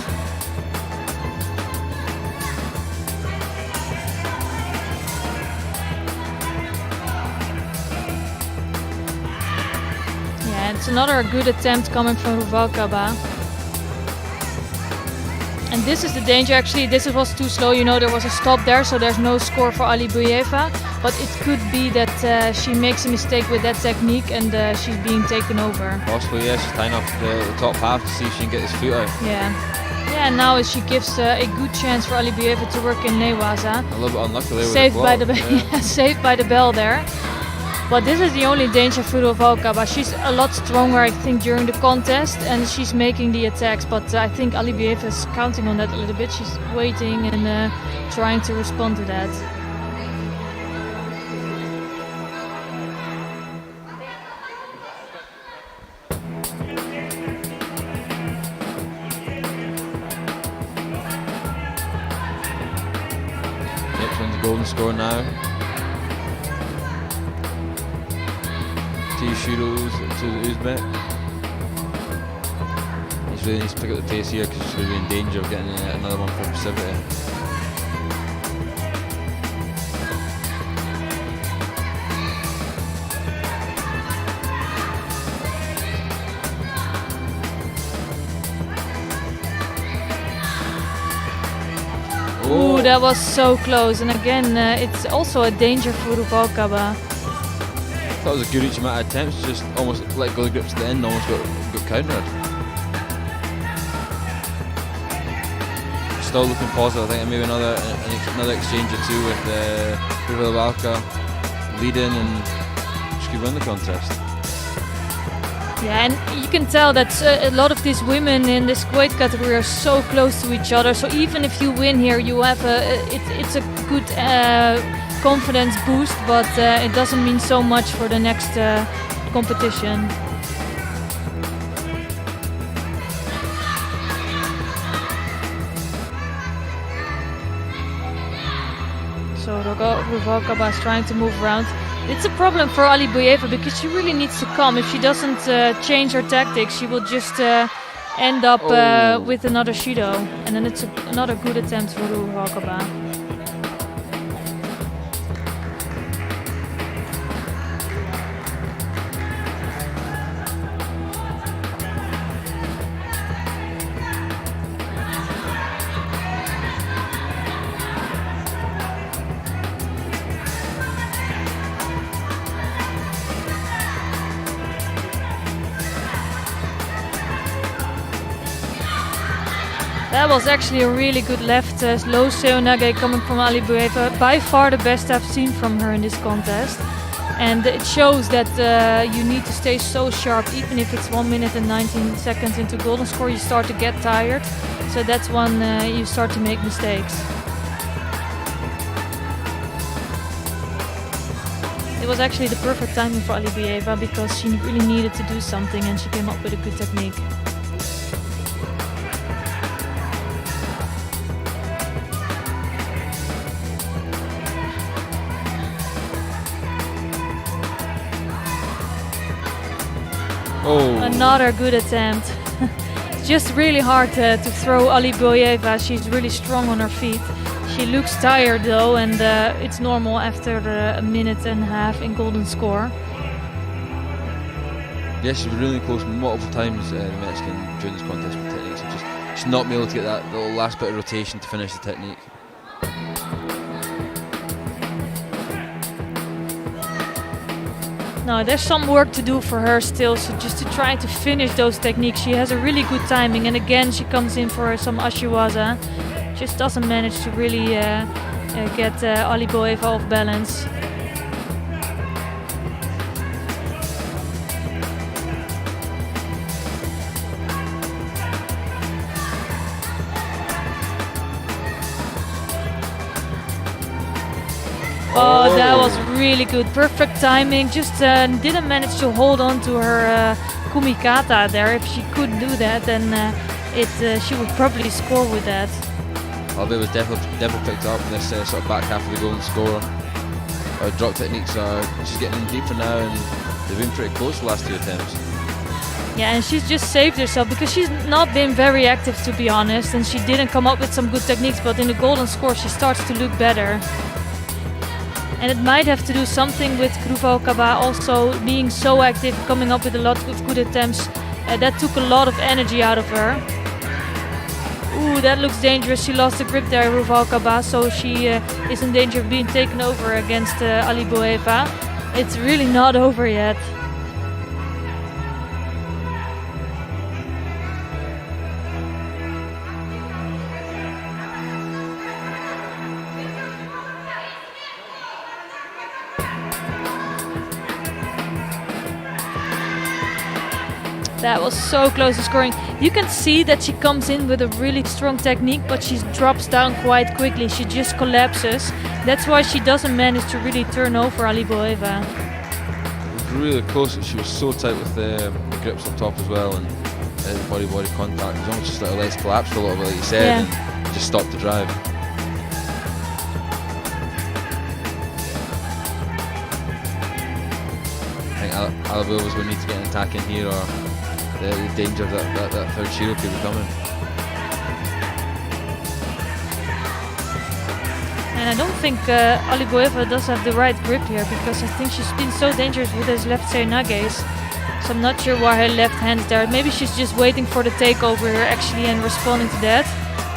It's another good attempt coming from Ruvalcaba. And this is the danger, actually. This was too slow, there was a stop there, so there's no score for Alibueva. But it could be that she makes a mistake with that technique and she's being taken over. Possibly, yeah, she's tying up the top half to see if she can get his foot out. Yeah, and now she gives a good chance for Alibueva to work in Newaza. A little bit unlucky there saved with the glove. Saved by the bell there. But this is the only danger for Ruvalcaba. She's a lot stronger, I think, during the contest, and she's making the attacks. But I think Alibueva is counting on that a little bit. She's waiting and trying to respond to that. Yep, wins the golden score now. 2 Judos to the Uzbek. He really needs to pick up the pace here because she's going to be in danger of getting another one for passivity. Ooh, that was so close. And again, it's also a danger for Ruvalcaba. I thought it was a good each amount of attempts, just almost let go of the grips at the end, almost got countered. Still looking positive. I think maybe another exchange or two with Ruvalcaba leading, and she could win the contest. Yeah, and you can tell that a lot of these women in this weight category are so close to each other. So even if you win here, you have it's a good confidence boost, but it doesn't mean so much for the next competition. So Ruvalcaba is trying to move around. It's a problem for Alibueva because she really needs to come. If she doesn't change her tactics, she will just end up with another Judo, and then it's another good attempt for Ruvalcaba. That was actually a really good left low seonage coming from Alibueva. By far the best I've seen from her in this contest. And it shows that you need to stay so sharp, even if it's 1 minute and 19 seconds into golden score, you start to get tired. So that's when you start to make mistakes. was actually the perfect timing for Alibueva because she really needed to do something and she came up with a good technique. Oh. Another good attempt. It's just really hard to throw Alibueva. She's really strong on her feet. She looks tired though, and it's normal after a minute and a half in golden score. Yeah, she was really close multiple times, the Mexican, during this contest with techniques. She's not been able to get that little last bit of rotation to finish the technique. No, there's some work to do for her still, so just to try to finish those techniques. She has a really good timing, and again she comes in for some ashiwaza. Just doesn't manage to really get Alibueva off balance. Oh, that was really good. Perfect timing. Just didn't manage to hold on to her kumikata there. If she could do that, then she would probably score with that. Although it was definitely picked up in this sort of back half of the golden score. Her drop techniques she's getting in deeper now, and they've been pretty close the last two attempts. Yeah, and she's just saved herself because she's not been very active, to be honest, and she didn't come up with some good techniques, but in the golden score she starts to look better. And it might have to do something with Ruvalcaba also being so active, coming up with a lot of good attempts. That took a lot of energy out of her. Ooh, that looks dangerous. She lost the grip there, Ruvalcaba, so she is in danger of being taken over against Alibueva. It's really not over yet. That was so close to scoring. You can see that she comes in with a really strong technique, but she drops down quite quickly. She just collapses. That's why she doesn't manage to really turn over Alibueva. It was really close. She was so tight with the grips up top as well, and body-body contact. It was almost just like her legs collapsed a little bit, like you said, and just stopped the drive. I think Alibueva's going to need to get an attack in here, or the danger of that third shield could be coming. And I don't think Alibueva does have the right grip here, because I think she's been so dangerous with his left seinages. So I'm not sure why her left hand's there. Maybe she's just waiting for the takeover here actually and responding to that.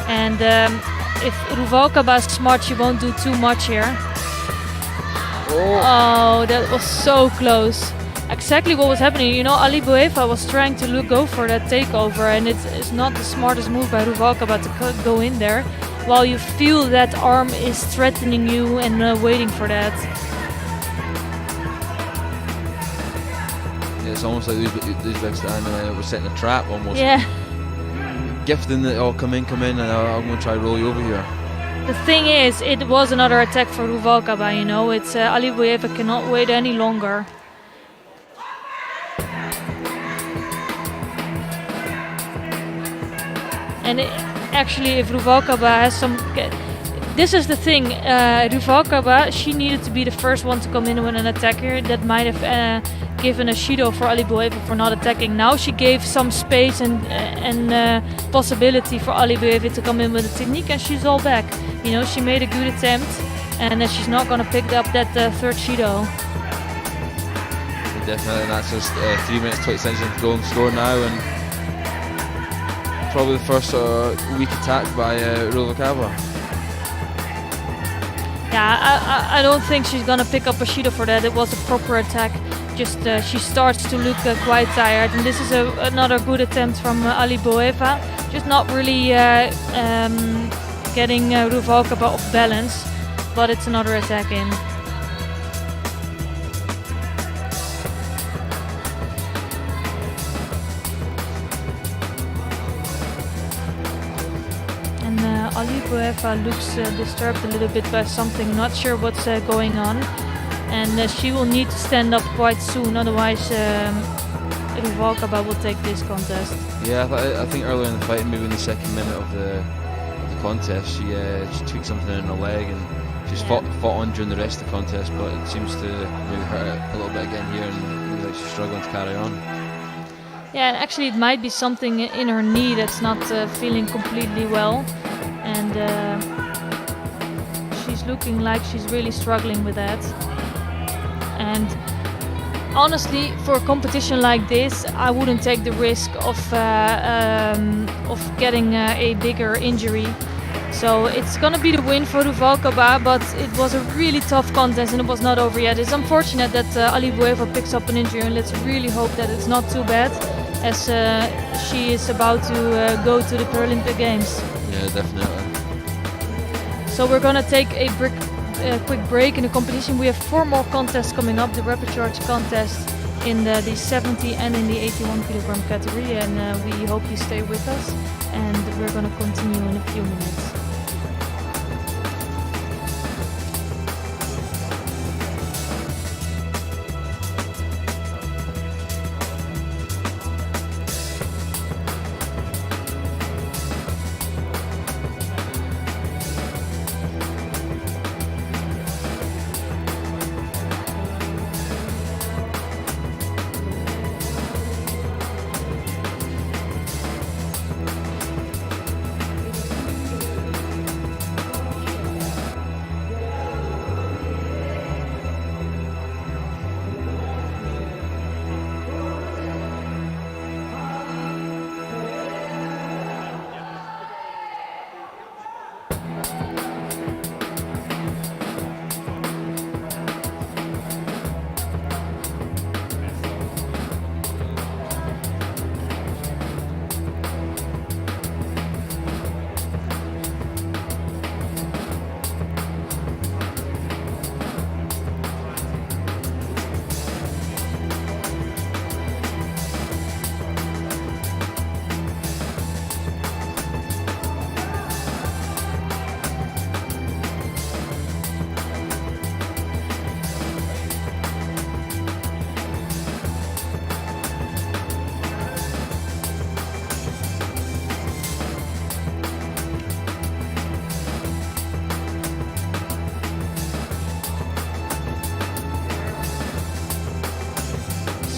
And if Ruvalcaba is smart, she won't do too much here. Oh, that was so close. Exactly what was happening. You know, Alibueva was trying to go for that takeover, and it's not the smartest move by Ruvalcaba to go in there while you feel that arm is threatening you and waiting for that. Yeah, it's almost like these big stand were setting a trap almost. Yeah. Gifting that, oh, come in, and I'm going to try to roll you over here. The thing is, it was another attack for Ruvalcaba, you know. It's Alibueva cannot wait any longer. And actually, if Ruvalcaba has some... This is the thing, Ruvalcaba, she needed to be the first one to come in with an attack here. That might have given a Shido for Alibueva for not attacking. Now she gave some space and possibility for Alibueva to come in with a technique, and she's all back. You know, she made a good attempt, and she's not going to pick up that third Shido. Definitely, and that's just 3 minutes 20 seconds into golden score now, and probably the first weak attack by Ruvalcaba. Yeah, I don't think she's gonna pick up a Shido for that. It was a proper attack. Just she starts to look quite tired, and this is another good attempt from Alibueva. Just not really getting Ruvalcaba off balance, but it's another attack in. Alibueva looks disturbed a little bit by something, not sure what's going on. and she will need to stand up quite soon, otherwise Ruvalcaba will take this contest. Yeah, I think earlier in the fight, maybe in the second minute of the contest, she tweaked something in her leg, and she's fought on during the rest of the contest, but it seems to maybe hurt it a little bit again here, and maybe like she's struggling to carry on. Yeah, and actually it might be something in her knee that's not feeling completely well, and she's looking like she's really struggling with that. And honestly, for a competition like this, I wouldn't take the risk of getting a bigger injury. So it's gonna be the win for Ruvalcaba, but it was a really tough contest and it was not over yet. It's unfortunate that Alibueva picks up an injury, and let's really hope that it's not too bad, as she is about to go to the Paralympic Games. Yeah, definitely. So we're gonna take a quick break in the competition. We have 4 more contests coming up, the Repechage contest in the 70 and in the 81 kilogram category, and we hope you stay with us, and we're gonna continue in a few minutes.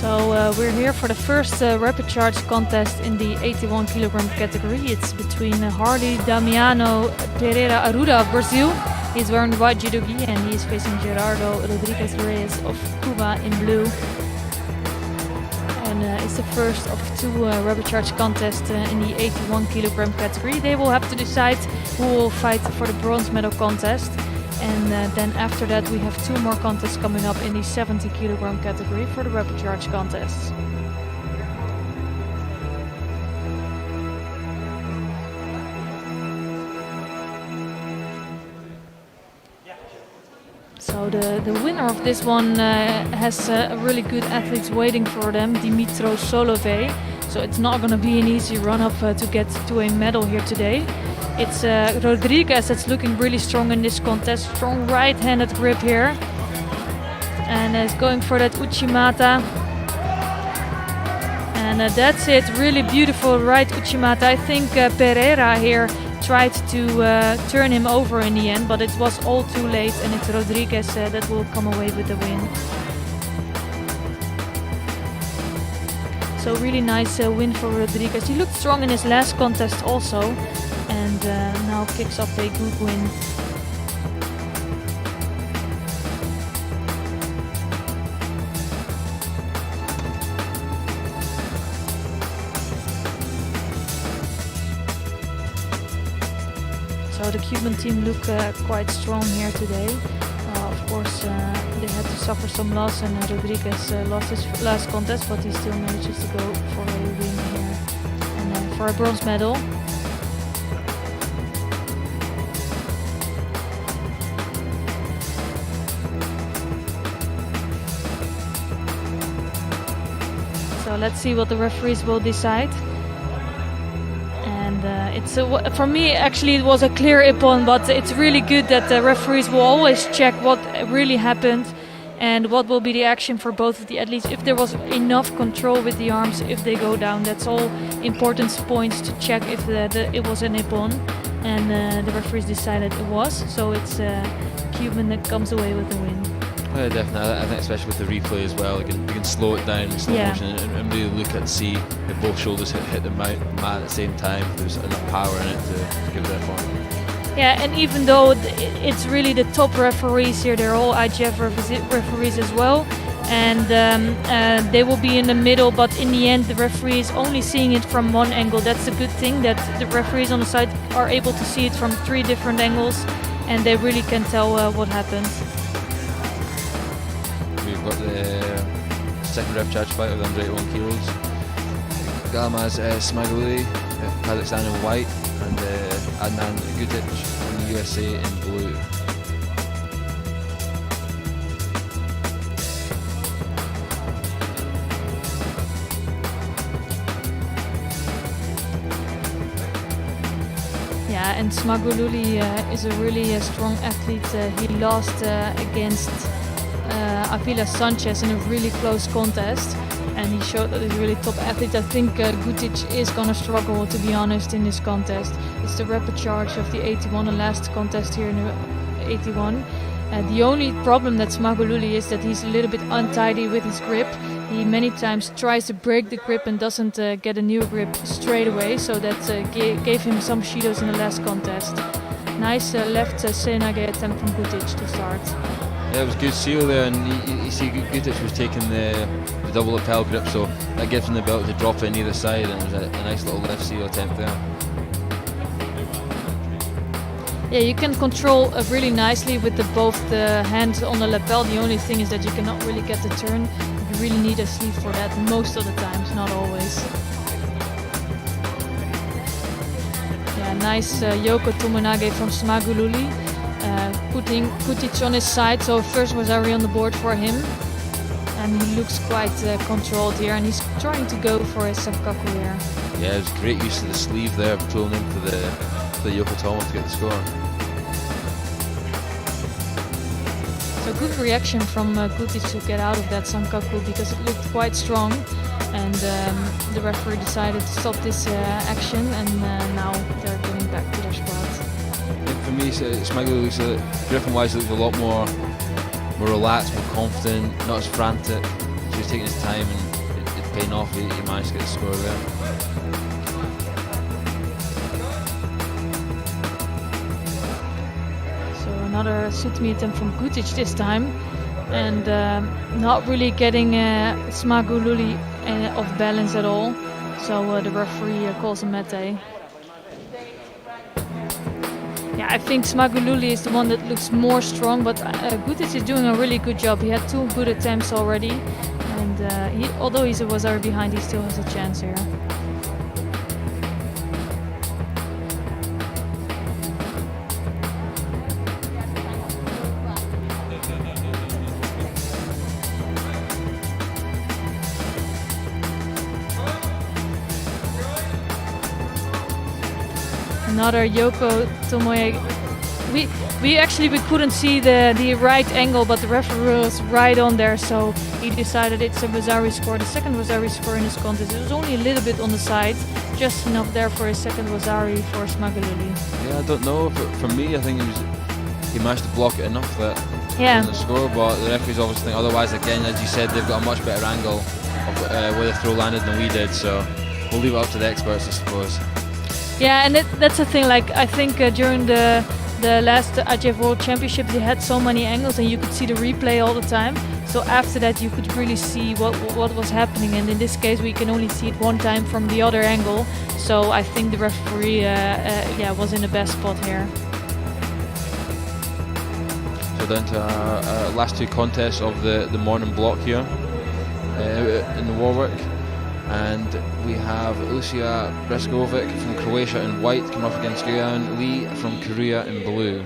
So we're here for the first Repechage contest in the 81 kilogram category. It's between Hardy Damiano Pereira Arruda of Brazil. He's wearing the white judo gi, and he's facing Gerardo Rodriguez Reyes of Cuba in blue. And it's the first of 2 Repechage contests in the 81 kilogram category. They will have to decide who will fight for the bronze medal contest. And then after that we have 2 more contests coming up in the 70 kilogram category for the Repechage contests. So the winner of this one has really good athletes waiting for them, Dimitro Solovey. So it's not going to be an easy run-up to get to a medal here today. It's Rodriguez that's looking really strong in this contest. Strong right-handed grip here. And is going for that Uchimata. And that's it. Really beautiful right Uchimata. I think Pereira here tried to turn him over in the end, but it was all too late, and it's Rodriguez that will come away with the win. So really nice win for Rodriguez. He looked strong in his last contest also, and now kicks up a good win. So the Cuban team look quite strong here today. Of course, they had to suffer some loss, and Rodriguez lost his last contest, but he still manages to go for a win here and for a bronze medal. So let's see what the referees will decide. It's for me actually it was a clear ippon, but it's really good that the referees will always check what really happened, and what will be the action for both of the athletes, if there was enough control with the arms if they go down. That's all important points to check if it was a nippon, and the referees decided it was, so it's Cuban that comes away with the win. Yeah, definitely. I think especially with the replay as well, you can slow it down in slow motion and really look at, see if both shoulders hit the mat at the same time. There's enough power in it to give that point. Yeah, and even though it's really the top referees here, they're all IGF referees as well, and they will be in the middle, but in the end the referee is only seeing it from one angle. That's a good thing, that the referees on the side are able to see it from 3 different angles, and they really can tell what happened. We've got the second Repechage fight of the under 81 kilos. Galmaz Smaguluri, Kazakhstan in white, and Adnan Gutic from the USA in blue. Yeah, and Smaguluri is a really strong athlete. He lost against Avila Sanchez in a really close contest, and he showed that he's a really top athlete. I think Gutic is gonna struggle, to be honest, in this contest. It's the repechage of the 81, the last contest here in the 81. The only problem that Smaguluri is that he's a little bit untidy with his grip. He many times tries to break the grip and doesn't get a new grip straight away, so that gave him some shidos in the last contest. Nice left senage attempt from Gutic to start. Yeah, it was good seal there, and you see Gutic was taking the double lapel grip, so that gives him the ability to drop it on either side, and it was a nice little left seal attempt there. Yeah, you can control really nicely with both the hands on the lapel. The only thing is that you cannot really get the turn. You really need a sleeve for that most of the times, not always. Yeah, nice Yoko Tomonage from Smaguluri. Putting Gutic on his side, so first was Ari on the board for him, and he looks quite controlled here, and he's trying to go for his Sankaku here. Yeah, it was great use of the sleeve there, pulling into the Yoko Tomo to get the score. So good reaction from Gutic to get out of that Sankaku, because it looked quite strong, and the referee decided to stop this action, and now they're going back to their spot. For me, Smaguluri looks gripping-wise, looks a lot more relaxed, more confident, not as frantic. He was taking his time, and it's paying off. He managed to get the score there. So another Sutmi attempt from Gutic this time, and not really getting Smaguluri off balance at all. So the referee calls a mete. Yeah, I think Smaguluri is the one that looks more strong, but Gutic is doing a really good job. He had 2 good attempts already, and although he was already behind, he still has a chance here. Another Yoko Tomoe. We couldn't see the right angle, but the referee was right on there, so he decided it's a Wazari score. The second Wazari score in this contest. It was only a little bit on the side, just enough there for a second Wazari for Smaguluri. Yeah, I don't know. For me, I think he managed to block it enough that yeah. The score, but the referees obviously think otherwise. Again, as you said, they've got a much better angle of where the throw landed than we did, so we'll leave it up to the experts, I suppose. Yeah, and that's the thing. Like, I think during the last IGF World Championships, they had so many angles, and you could see the replay all the time. So after that, you could really see what was happening. And in this case, we can only see it one time from the other angle. So I think the referee, was in the best spot here. So down to our last 2 contests of the morning block here in the Warwick. And we have Lucia Breskovic from Croatia in white coming up against Guyan Lee from Korea in blue.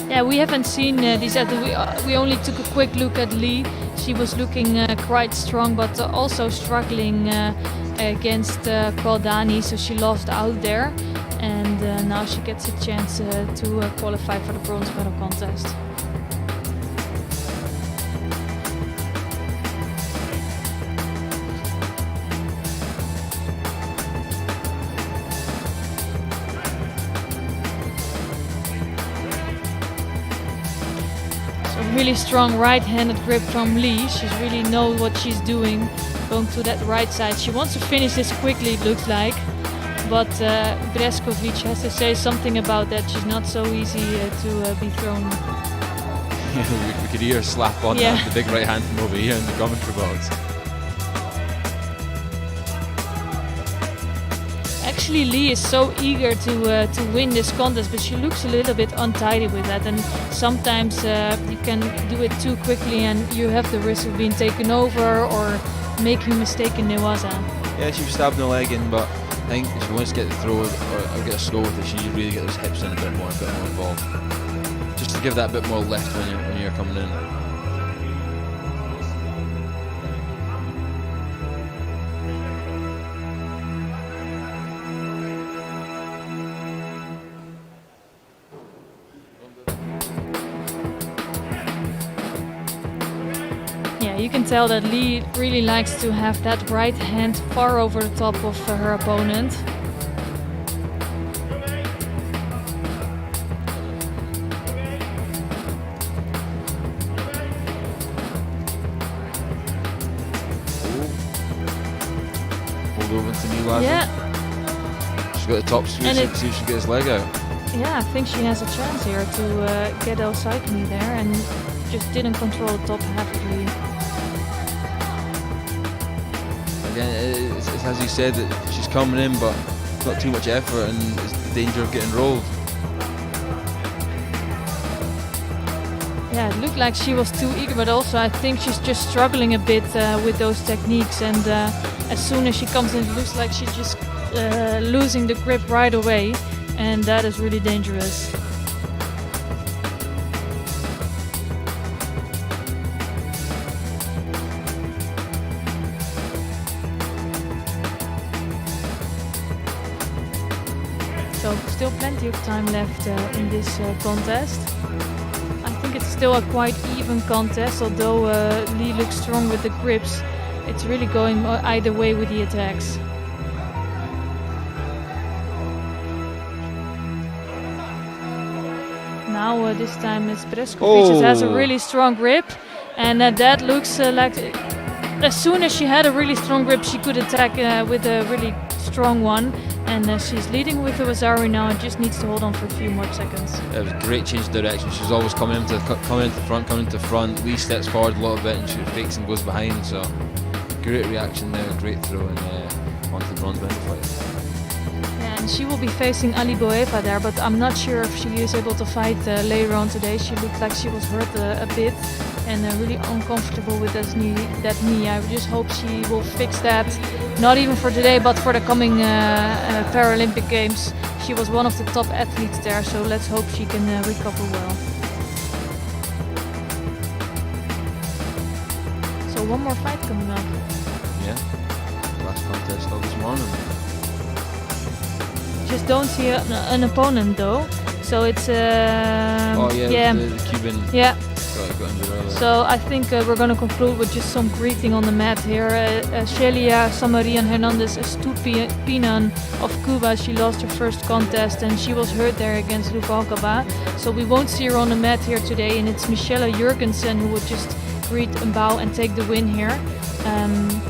Yeah, we haven't seen these athletes. We only took a quick look at Lee. She was looking quite strong, but also struggling against Kaldani, so she lost out there. And now she gets a chance to qualify for the bronze medal contest. Really strong right-handed grip from Lee. She really knows what she's doing, going to that right side. She wants to finish this quickly, it looks like, but Breskovic has to say something about that. She's not so easy to be thrown. We could hear her slap on the big right hand from over here in the commentary box. Actually, Lee is so eager to win this contest, but she looks a little bit untidy with that, and sometimes you can do it too quickly and you have the risk of being taken over or making a mistake in Newaza. Yeah, she was stabbed in the leg in, but I think if she wants to get the throw or get a score with it, she needs to really get those hips in a bit more involved. Just to give that bit more lift when you're coming in. You can tell that Lee really likes to have that right hand far over the top of her opponent. Hold over to Newaza. Yeah. She's got the top speed, see if she can get his leg out. Yeah, I think she has a chance here to get El Saikmi there, and just didn't control the top half of Lee. Again, it's as you said, that she's coming in, but not too much effort, and it's the danger of getting rolled. Yeah, it looked like she was too eager, but also I think she's just struggling a bit with those techniques, and as soon as she comes in, it looks like she's just losing the grip right away, and that is really dangerous. So still plenty of time left in this contest. I think it's still a quite even contest, although Lee looks strong with the grips. It's really going either way with the attacks. Now this time it's Breskovic has a really strong grip, and that looks like as soon as she had a really strong grip, she could attack with a really strong one. And she's leading with the Wazari now and just needs to hold on for a few more seconds. It was a great change of direction. She's always coming into the front. Lee steps forward a little bit and she fakes and goes behind. So great reaction there, great throw, and onto the bronze medal fight. Yeah, and she will be facing Alibueva there, but I'm not sure if she is able to fight later on today. She looked like she was hurt a bit and really uncomfortable with that knee. I just hope she will fix that, not even for today, but for the coming Paralympic Games. She was one of the top athletes there, so let's hope she can recover well. So one more fight coming up. Yeah, last contest of this morning. Just don't see an opponent though, so it's the Cuban. Yeah. Got injured earlier. So I think we're going to conclude with just some greeting on the mat here. Shelia Samarian Hernandez Estupinan of Cuba. She lost her first contest and she was hurt there against Ruvalcaba. So we won't see her on the mat here today, and it's Michelle Jurgensen who would just greet and bow and take the win here.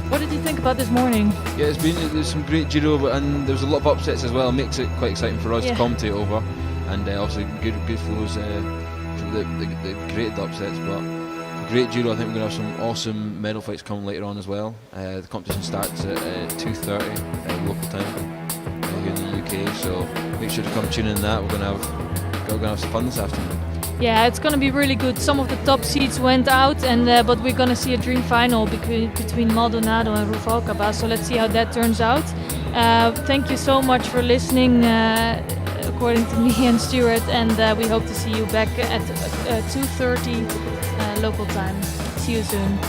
What did you think about this morning? Yeah, there's some great judo, and there's a lot of upsets as well. It makes it quite exciting for us to commentate over, and also good flows. The great upsets, but great judo. I think we're going to have some awesome medal fights coming later on as well. The competition starts at 2:30 local time here in the UK, so make sure to come tune in that. We're going to have some fun this afternoon. Yeah, it's going to be really good. Some of the top seeds went out, and but we're going to see a dream final between Maldonado and Ruvalcaba, so let's see how that turns out. Thank you so much for listening, according to me and Stuart, and we hope to see you back at 2:30 local time. See you soon.